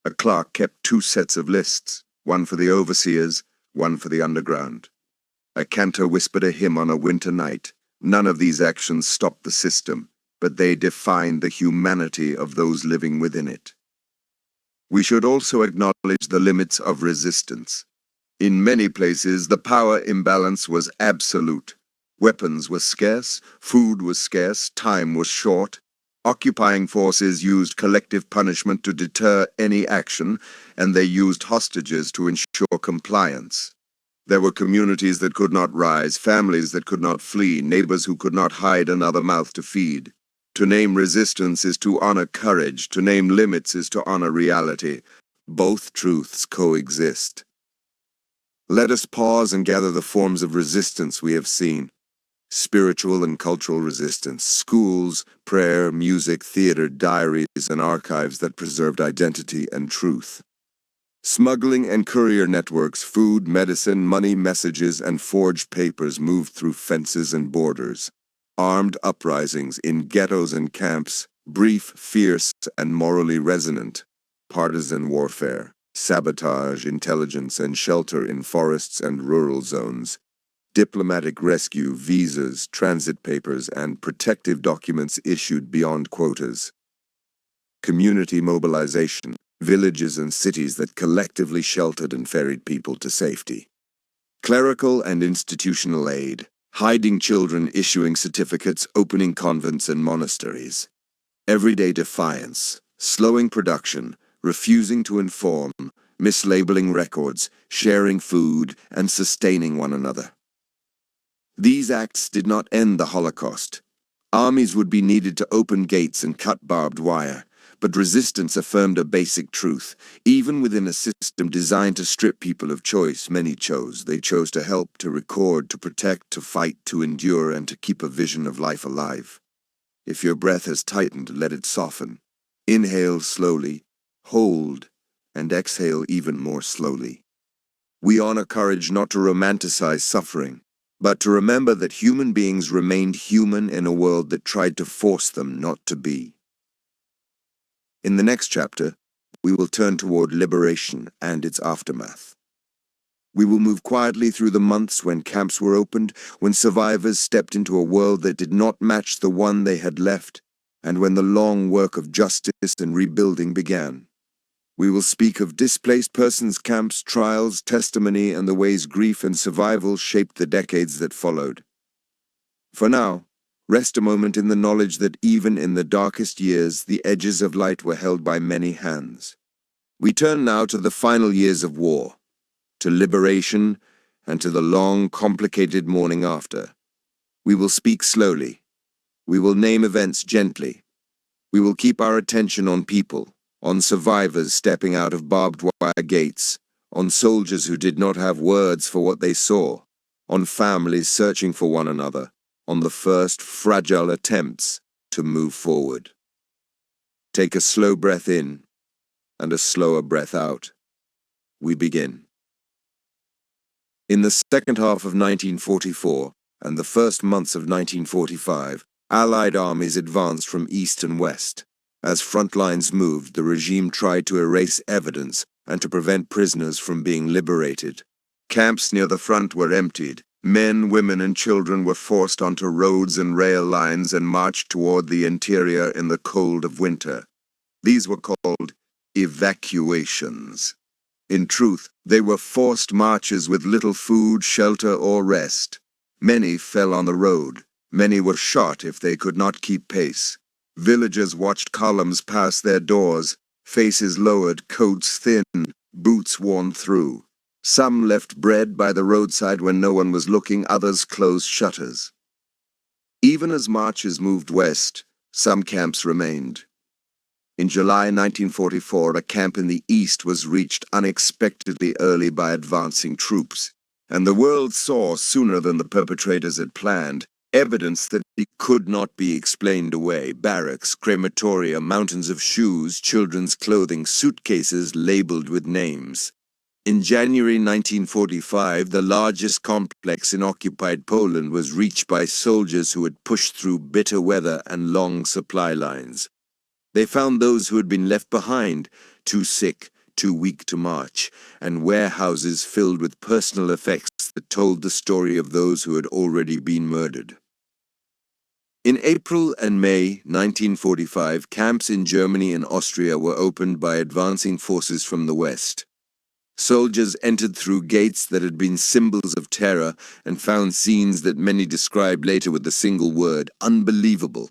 A clerk kept 2 sets of lists, one for the overseers, one for the underground. A cantor whispered a hymn on a winter night. None of these actions stopped the system, but they defined the humanity of those living within it. We should also acknowledge the limits of resistance. In many places, the power imbalance was absolute. Weapons were scarce, food was scarce, time was short. Occupying forces used collective punishment to deter any action, and they used hostages to ensure compliance. There were communities that could not rise, families that could not flee, neighbors who could not hide another mouth to feed. To name resistance is to honor courage. To name limits is to honor reality. Both truths coexist. Let us pause and gather the forms of resistance we have seen. Spiritual and cultural resistance, schools, prayer, music, theater, diaries, and archives that preserved identity and truth. Smuggling and courier networks, food, medicine, money, messages, and forged papers moved through fences and borders. Armed uprisings in ghettos and camps, brief, fierce, and morally resonant. Partisan warfare, sabotage, intelligence, and shelter in forests and rural zones. Diplomatic rescue, visas, transit papers, and protective documents issued beyond quotas. Community mobilization, villages and cities that collectively sheltered and ferried people to safety. Clerical and institutional aid, hiding children, issuing certificates, opening convents and monasteries. Everyday defiance, slowing production, refusing to inform, mislabeling records, sharing food, and sustaining one another. These acts did not end the Holocaust. Armies would be needed to open gates and cut barbed wire, but resistance affirmed a basic truth. Even within a system designed to strip people of choice, many chose. They chose to help, to record, to protect, to fight, to endure, and to keep a vision of life alive. If your breath has tightened, let it soften. Inhale slowly, hold, and exhale even more slowly. We honor courage not to romanticize suffering, but to remember that human beings remained human in a world that tried to force them not to be. In the next chapter, we will turn toward liberation and its aftermath. We will move quietly through the months when camps were opened, when survivors stepped into a world that did not match the one they had left, and when the long work of justice and rebuilding began. We will speak of displaced persons camps, trials, testimony, and the ways grief and survival shaped the decades that followed. For now, rest a moment in the knowledge that even in the darkest years, the edges of light were held by many hands. We turn now to the final years of war, to liberation, and to the long, complicated morning after. We will speak slowly. We will name events gently. We will keep our attention on people, on survivors stepping out of barbed wire gates, on soldiers who did not have words for what they saw, on families searching for one another, on the first fragile attempts to move forward. Take a slow breath in and a slower breath out. We begin. In the second half of 1944 and the first months of 1945, Allied armies advanced from east and west. As front lines moved, the regime tried to erase evidence and to prevent prisoners from being liberated. Camps near the front were emptied. Men, women, and children were forced onto roads and rail lines and marched toward the interior in the cold of winter. These were called evacuations. In truth, they were forced marches with little food, shelter, or rest. Many fell on the road. Many were shot if they could not keep pace. Villagers watched columns pass their doors, faces lowered, coats thin, boots worn through. Some left bread by the roadside when no one was looking, others closed shutters. Even as marches moved west, some camps remained. In July 1944, a camp in the east was reached unexpectedly early by advancing troops, and the world saw, sooner than the perpetrators had planned, evidence that it could not be explained away. Barracks, crematoria, mountains of shoes, children's clothing, suitcases labeled with names. In January 1945, the largest complex in occupied Poland was reached by soldiers who had pushed through bitter weather and long supply lines. They found those who had been left behind, too sick, too weak to march, and warehouses filled with personal effects that told the story of those who had already been murdered. In April and May 1945, camps in Germany and Austria were opened by advancing forces from the west. Soldiers entered through gates that had been symbols of terror and found scenes that many described later with the single word, unbelievable.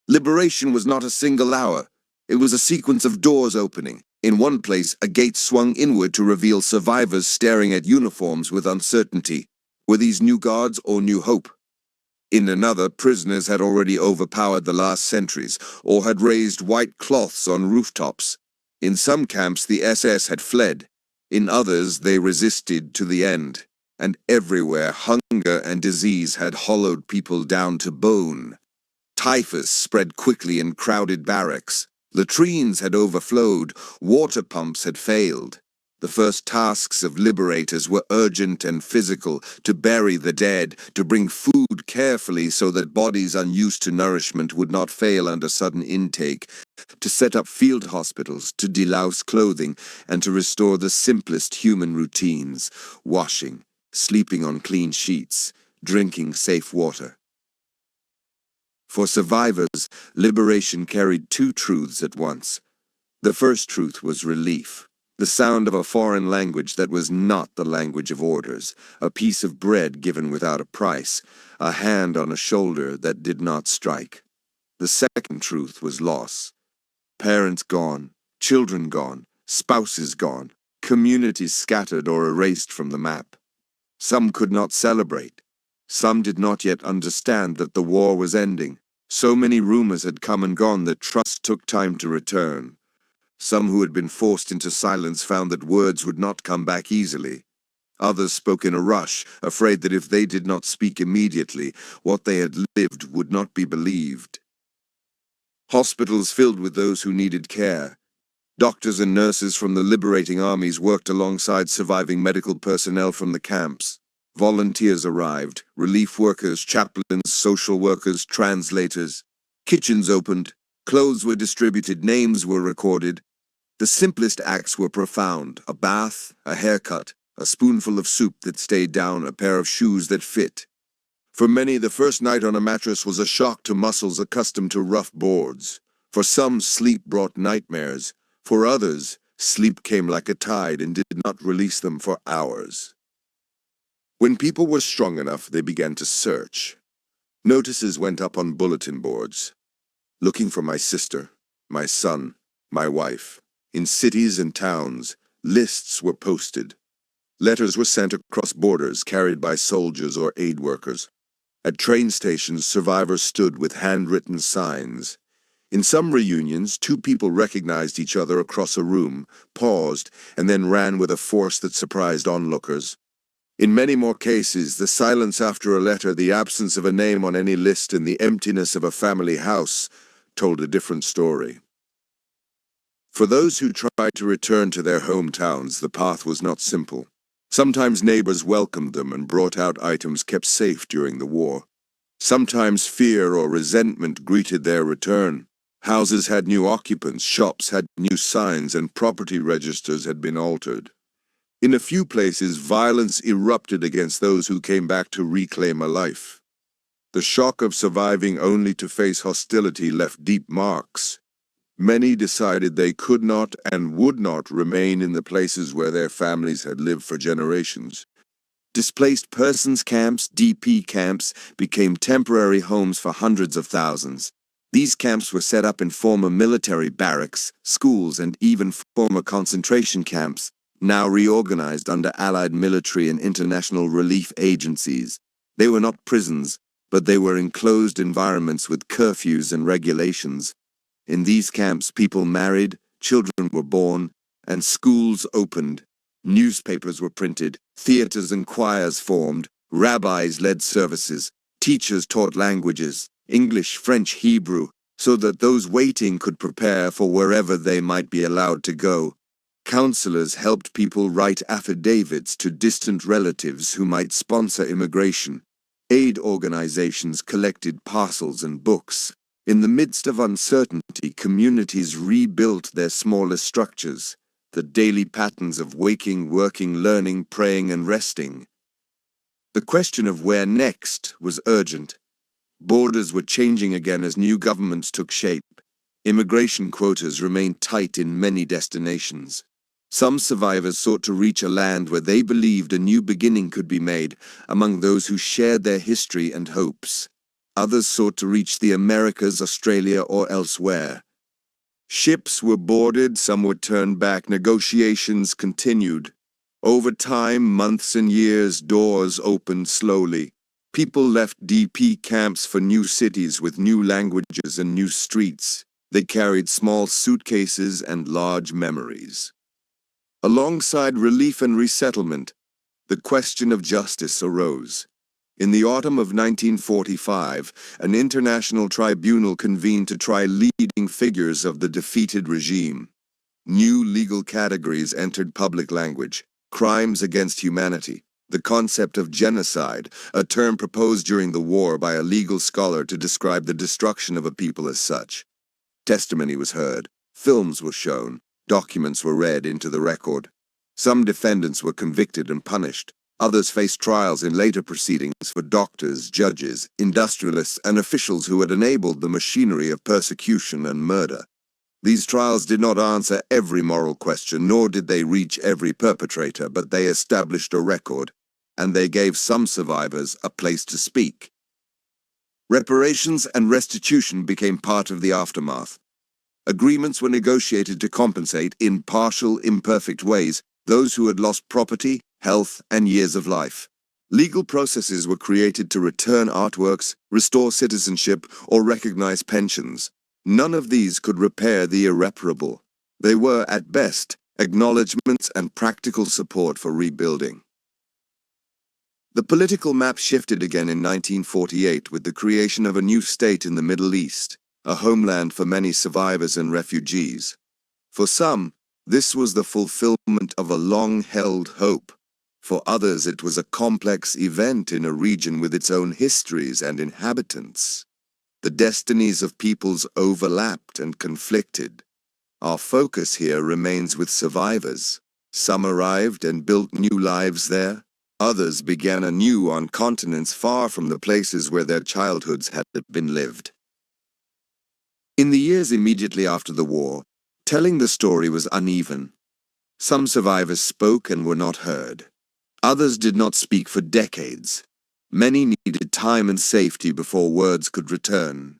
Liberation was not a single hour. It was a sequence of doors opening. In one place, a gate swung inward to reveal survivors staring at uniforms with uncertainty. Were these new guards or new hope? In another, prisoners had already overpowered the last sentries, or had raised white cloths on rooftops. In some camps, the SS had fled. In others, they resisted to the end. And everywhere, hunger and disease had hollowed people down to bone. Typhus spread quickly in crowded barracks. Latrines had overflowed. Water pumps had failed. The first tasks of liberators were urgent and physical: to bury the dead, to bring food carefully so that bodies unused to nourishment would not fail under sudden intake, to set up field hospitals, to delouse clothing, and to restore the simplest human routines: washing, sleeping on clean sheets, drinking safe water. For survivors, liberation carried two truths at once. The first truth was relief. The sound of a foreign language that was not the language of orders, a piece of bread given without a price, a hand on a shoulder that did not strike. The second truth was loss. Parents gone, children gone, spouses gone, communities scattered or erased from the map. Some could not celebrate. Some did not yet understand that the war was ending. So many rumors had come and gone that trust took time to return. Some who had been forced into silence found that words would not come back easily. Others spoke in a rush, afraid that if they did not speak immediately, what they had lived would not be believed. Hospitals filled with those who needed care. Doctors and nurses from the liberating armies worked alongside surviving medical personnel from the camps. Volunteers arrived: relief workers, chaplains, social workers, translators. Kitchens opened, clothes were distributed, names were recorded. The simplest acts were profound: a bath, a haircut, a spoonful of soup that stayed down, a pair of shoes that fit. For many, the first night on a mattress was a shock to muscles accustomed to rough boards. For some, sleep brought nightmares. For others, sleep came like a tide and did not release them for hours. When people were strong enough, they began to search. Notices went up on bulletin boards. Looking for my sister, my son, my wife. In cities and towns, lists were posted. Letters were sent across borders, carried by soldiers or aid workers. At train stations, survivors stood with handwritten signs. In some reunions, two people recognized each other across a room, paused, and then ran with a force that surprised onlookers. In many more cases, the silence after a letter, the absence of a name on any list, and the emptiness of a family house told a different story. For those who tried to return to their hometowns, the path was not simple. Sometimes neighbors welcomed them and brought out items kept safe during the war. Sometimes fear or resentment greeted their return. Houses had new occupants, shops had new signs, and property registers had been altered. In a few places, violence erupted against those who came back to reclaim a life. The shock of surviving only to face hostility left deep marks. Many decided they could not and would not remain in the places where their families had lived for generations. Displaced persons camps, DP camps, became temporary homes for hundreds of thousands. These camps were set up in former military barracks, schools, and even former concentration camps, now reorganized under Allied military and international relief agencies. They were not prisons, but they were enclosed environments with curfews and regulations. In these camps, people married, children were born, and schools opened. Newspapers were printed, theaters and choirs formed, rabbis led services, teachers taught languages, English, French, Hebrew, so that those waiting could prepare for wherever they might be allowed to go. Counselors helped people write affidavits to distant relatives who might sponsor immigration. Aid organizations collected parcels and books. In the midst of uncertainty, communities rebuilt their smallest structures, the daily patterns of waking, working, learning, praying, and resting. The question of where next was urgent. Borders were changing again as new governments took shape. Immigration quotas remained tight in many destinations. Some survivors sought to reach a land where they believed a new beginning could be made among those who shared their history and hopes. Others sought to reach the Americas, Australia, or elsewhere. Ships were boarded, some were turned back, negotiations continued. Over time, months and years, doors opened slowly. People left DP camps for new cities with new languages and new streets. They carried small suitcases and large memories. Alongside relief and resettlement, the question of justice arose. In the autumn of 1945, an international tribunal convened to try leading figures of the defeated regime. New legal categories entered public language: crimes against humanity, the concept of genocide, a term proposed during the war by a legal scholar to describe the destruction of a people as such. Testimony was heard, films were shown, documents were read into the record. Some defendants were convicted and punished. Others faced trials in later proceedings for doctors, judges, industrialists, and officials who had enabled the machinery of persecution and murder. These trials did not answer every moral question, nor did they reach every perpetrator, but they established a record, and they gave some survivors a place to speak. Reparations and restitution became part of the aftermath. Agreements were negotiated to compensate, in partial, imperfect ways, those who had lost property, health, and years of life. Legal processes were created to return artworks, restore citizenship, or recognize pensions. None of these could repair the irreparable. They were, at best, acknowledgments and practical support for rebuilding. The political map shifted again in 1948 with the creation of a new state in the Middle East, a homeland for many survivors and refugees. For some, this was the fulfillment of a long-held hope. For others, it was a complex event in a region with its own histories and inhabitants. The destinies of peoples overlapped and conflicted. Our focus here remains with survivors. Some arrived and built new lives there. Others began anew on continents far from the places where their childhoods had been lived. In the years immediately after the war, telling the story was uneven. Some survivors spoke and were not heard. Others did not speak for decades. Many needed time and safety before words could return.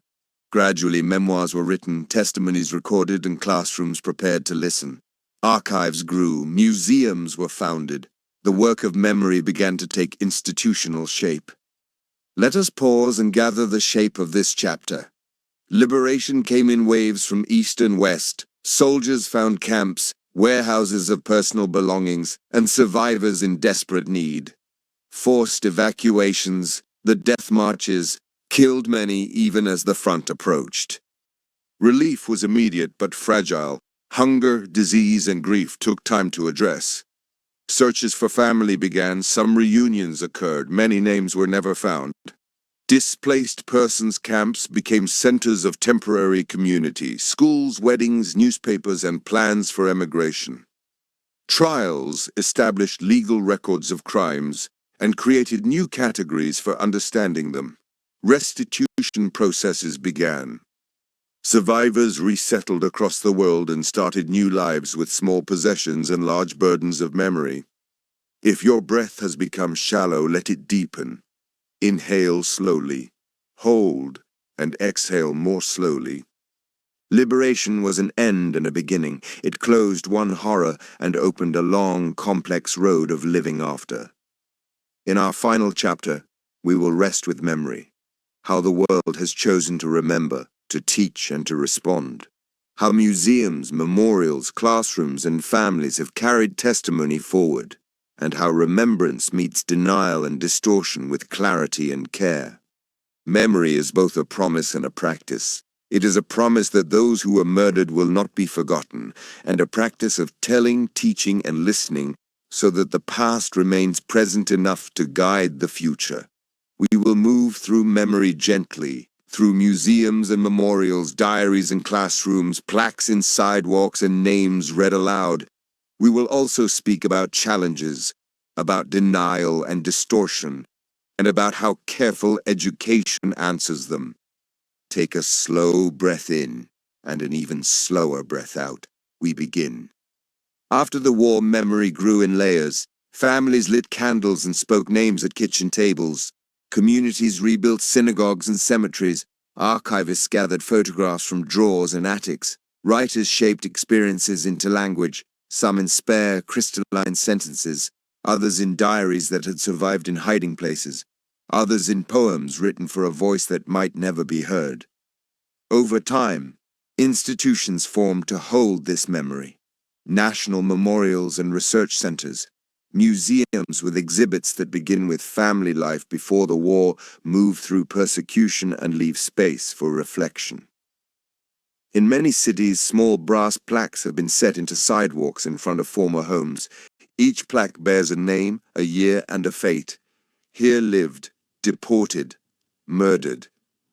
Gradually, memoirs were written, testimonies recorded, and classrooms prepared to listen. Archives grew, museums were founded. The work of memory began to take institutional shape. Let us pause and gather the shape of this chapter. Liberation came in waves from east and west. Soldiers found camps, warehouses of personal belongings, and survivors in desperate need. Forced evacuations, the death marches, killed many even as the front approached. Relief was immediate but fragile. Hunger, disease, and grief took time to address. Searches for family began, some reunions occurred, many names were never found. Displaced persons camps became centers of temporary community, schools, weddings, newspapers, and plans for emigration. Trials established legal records of crimes and created new categories for understanding them. Restitution processes began. Survivors resettled across the world and started new lives with small possessions and large burdens of memory. If your breath has become shallow, let it deepen. Inhale slowly, hold, and exhale more slowly. Liberation was an end and a beginning. It closed one horror and opened a long, complex road of living after. In our final chapter, we will rest with memory. How the world has chosen to remember, to teach, and to respond. How museums, memorials, classrooms, and families have carried testimony forward. And how remembrance meets denial and distortion with clarity and care. Memory is both a promise and a practice. It is a promise that those who were murdered will not be forgotten, and a practice of telling, teaching, and listening so that the past remains present enough to guide the future. We will move through memory gently, through museums and memorials, diaries and classrooms, plaques in sidewalks, and names read aloud. We will also speak about challenges, about denial and distortion, and about how careful education answers them. Take a slow breath in and an even slower breath out. We begin. After the war, memory grew in layers. Families lit candles and spoke names at kitchen tables. Communities rebuilt synagogues and cemeteries. Archivists gathered photographs from drawers and attics. Writers shaped experiences into language. Some in spare, crystalline sentences, others in diaries that had survived in hiding places. others in poems written for a voice that might never be heard. Over time, institutions formed to hold this memory. National memorials and research centers, museums with exhibits that begin with family life before the war, move through persecution and leave space for reflection. In many cities, small brass plaques have been set into sidewalks in front of former homes. Each plaque bears a name, a year, and a fate. Here lived, deported, murdered.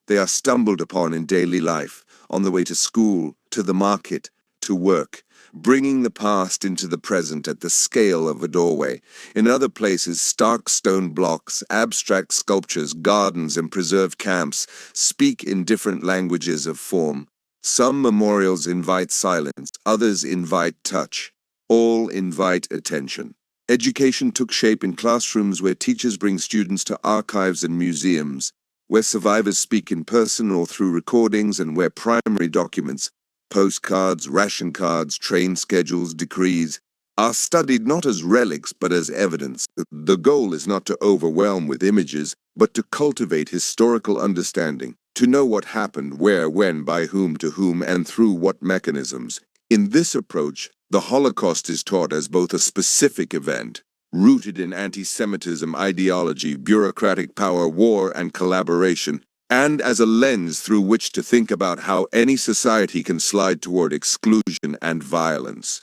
They are stumbled upon in daily life, on the way to school, to the market, to work, bringing the past into the present at the scale of a doorway. In other places, stark stone blocks, abstract sculptures, gardens, and preserved camps speak in different languages of form. Some memorials invite silence, others invite touch. All invite attention. Education took shape in classrooms where teachers bring students to archives and museums, where survivors speak in person or through recordings, and where primary documents, postcards, ration cards, train schedules, decrees, are studied not as relics but as evidence. The goal is not to overwhelm with images, but to cultivate historical understanding, to know what happened, where, when, by whom, to whom, and through what mechanisms. In this approach, the Holocaust is taught as both a specific event, rooted in antisemitism, ideology, bureaucratic power, war, and collaboration, and as a lens through which to think about how any society can slide toward exclusion and violence.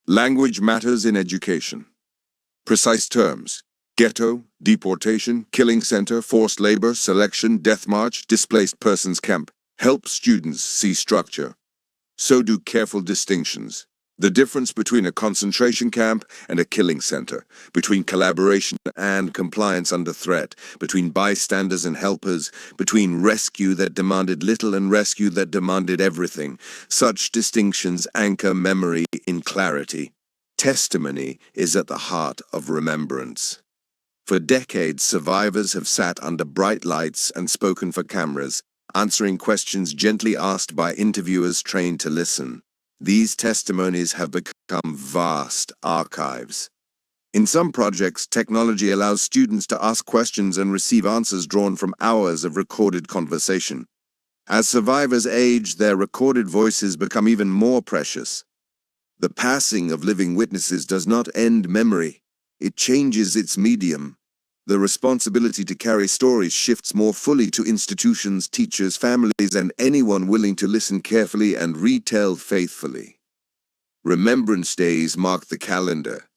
Language matters in education. Precise terms: ghetto, deportation, killing center, forced labor, selection, death march, displaced persons camp help students see structure. So do careful distinctions. The difference between a concentration camp and a killing center, between collaboration and compliance under threat, between bystanders and helpers, between rescue that demanded little and rescue that demanded everything. Such distinctions anchor memory in clarity. Testimony is at the heart of remembrance. For decades, survivors have sat under bright lights and spoken for cameras, answering questions gently asked by interviewers trained to listen. These testimonies have become vast archives. In some projects, technology allows students to ask questions and receive answers drawn from hours of recorded conversation. As survivors age, their recorded voices become even more precious. The passing of living witnesses does not end memory. It changes its medium. The responsibility to carry stories shifts more fully to institutions, teachers, families, and anyone willing to listen carefully and retell faithfully. Remembrance days mark the calendar.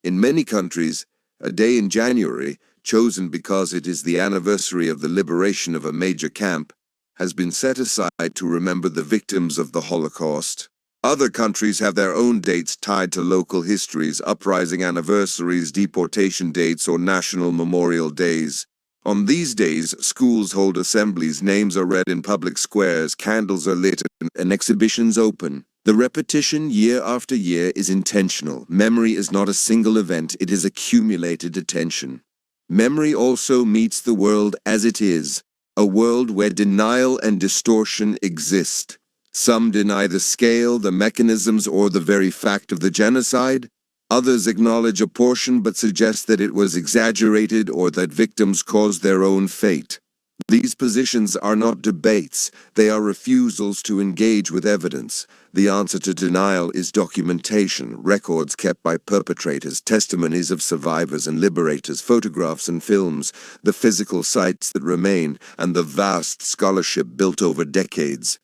In many countries, a day in January, chosen because it is the anniversary of the liberation of a major camp, has been set aside to remember the victims of the Holocaust. Other countries have their own dates tied to local histories, uprising anniversaries, deportation dates, or national memorial days. On these days, schools hold assemblies, names are read in public squares, candles are lit, and exhibitions open. The repetition year after year is intentional. Memory is not a single event, it is accumulated attention. Memory also meets the world as it is, a world where denial and distortion exist. Some deny the scale, the mechanisms, or the very fact of the genocide. Others acknowledge a portion but suggest that it was exaggerated or that victims caused their own fate. These positions are not debates, they are refusals to engage with evidence. The answer to denial is documentation, records kept by perpetrators, testimonies of survivors and liberators, photographs and films, the physical sites that remain, and the vast scholarship built over decades.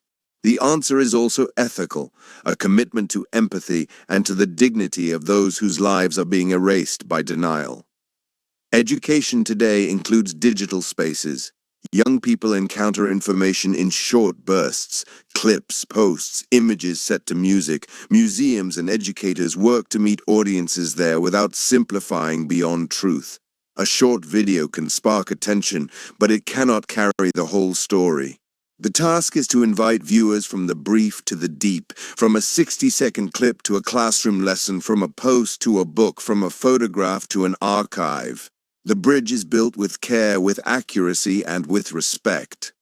The answer is also ethical, a commitment to empathy and to the dignity of those whose lives are being erased by denial. Education today includes digital spaces. Young people encounter information in short bursts, clips, posts, images set to music. Museums and educators work to meet audiences there without simplifying beyond truth. A short video can spark attention, but it cannot carry the whole story. The task is to invite viewers from the brief to the deep, from a 60-second clip to a classroom lesson, from a post to a book, from a photograph to an archive. The bridge is built with care, with accuracy, and with respect.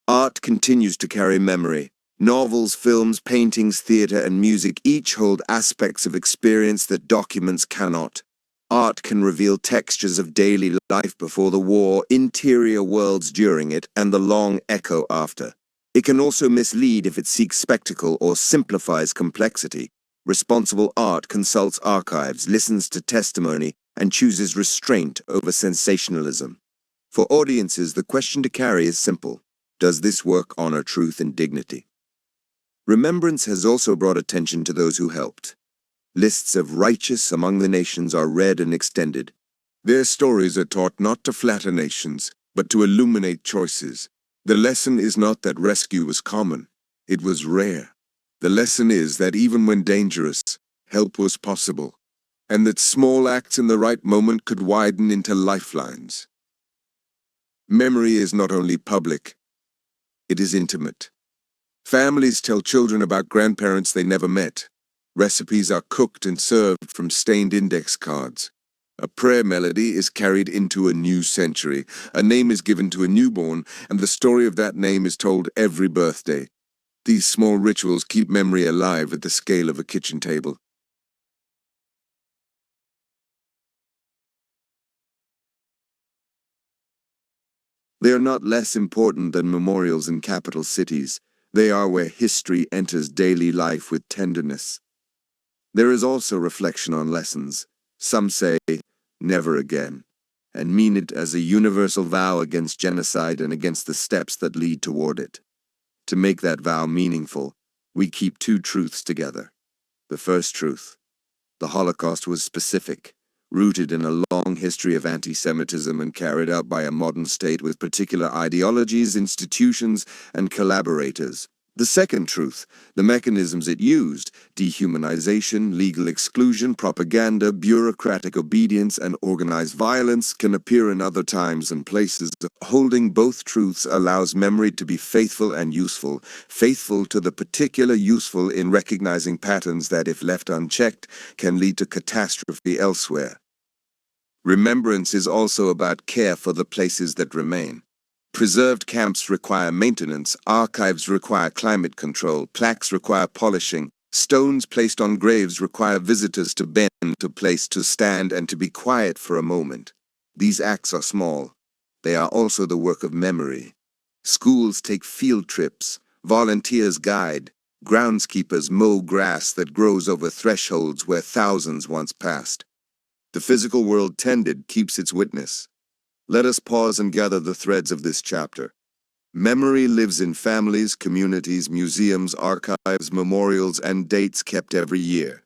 Art continues to carry memory. Novels, films, paintings, theater, and music each hold aspects of experience that documents cannot. Art can reveal textures of daily life before the war, interior worlds during it, and the long echo after. It can also mislead if it seeks spectacle or simplifies complexity. Responsible art consults archives, listens to testimony, and chooses restraint over sensationalism. For audiences, the question to carry is simple. Does this work honor truth and dignity? Remembrance has also brought attention to those who helped. Lists of righteous among the nations are read and extended. Their stories are taught not to flatter nations, but to illuminate choices. The lesson is not that rescue was common, it was rare. The lesson is that even when dangerous, help was possible, and that small acts in the right moment could widen into lifelines. Memory is not only public, it is intimate. Families tell children about grandparents they never met. Recipes are cooked and served from stained index cards. A prayer melody is carried into a new century. A name is given to a newborn, and the story of that name is told every birthday. These small rituals keep memory alive at the scale of a kitchen table. They are not less important than memorials in capital cities. They are where history enters daily life with tenderness. There is also reflection on lessons. Some say, never again, and mean it as a universal vow against genocide and against the steps that lead toward it. To make that vow meaningful, we keep two truths together. The first truth: the Holocaust was specific, rooted in a long history of antisemitism and carried out by a modern state with particular ideologies, institutions, and collaborators. The second truth: the mechanisms it used, dehumanization, legal exclusion, propaganda, bureaucratic obedience, and organized violence, can appear in other times and places. Holding both truths allows memory to be faithful and useful, faithful to the particular, useful in recognizing patterns that, if left unchecked, can lead to catastrophe elsewhere. Remembrance is also about care for the places that remain. Preserved camps require maintenance, archives require climate control, plaques require polishing, stones placed on graves require visitors to bend, to place, to stand, and to be quiet for a moment. These acts are small. They are also the work of memory. Schools take field trips, volunteers guide, groundskeepers mow grass that grows over thresholds where thousands once passed. The physical world tended keeps its witness. Let us pause and gather the threads of this chapter. Memory lives in families, communities, museums, archives, memorials, and dates kept every year.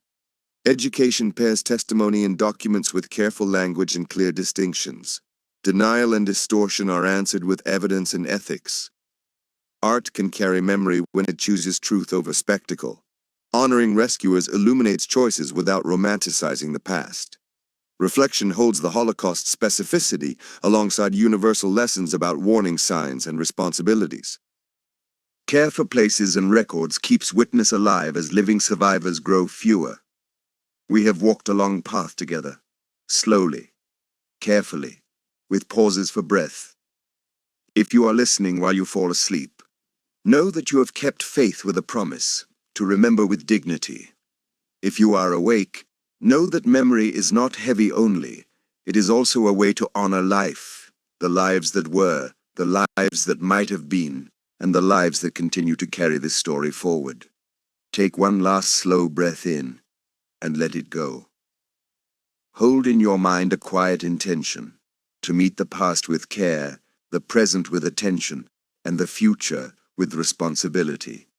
Education pairs testimony and documents with careful language and clear distinctions. Denial and distortion are answered with evidence and ethics. Art can carry memory when it chooses truth over spectacle. Honoring rescuers illuminates choices without romanticizing the past. Reflection holds the Holocaust's specificity alongside universal lessons about warning signs and responsibilities. Care for places and records keeps witness alive as living survivors grow fewer. We have walked a long path together, slowly, carefully, with pauses for breath. If you are listening while you fall asleep, know that you have kept faith with a promise to remember with dignity. If you are awake, know that memory is not heavy only, it is also a way to honor life, the lives that were, the lives that might have been, and the lives that continue to carry this story forward. Take one last slow breath in, and let it go. Hold in your mind a quiet intention, to meet the past with care, the present with attention, and the future with responsibility.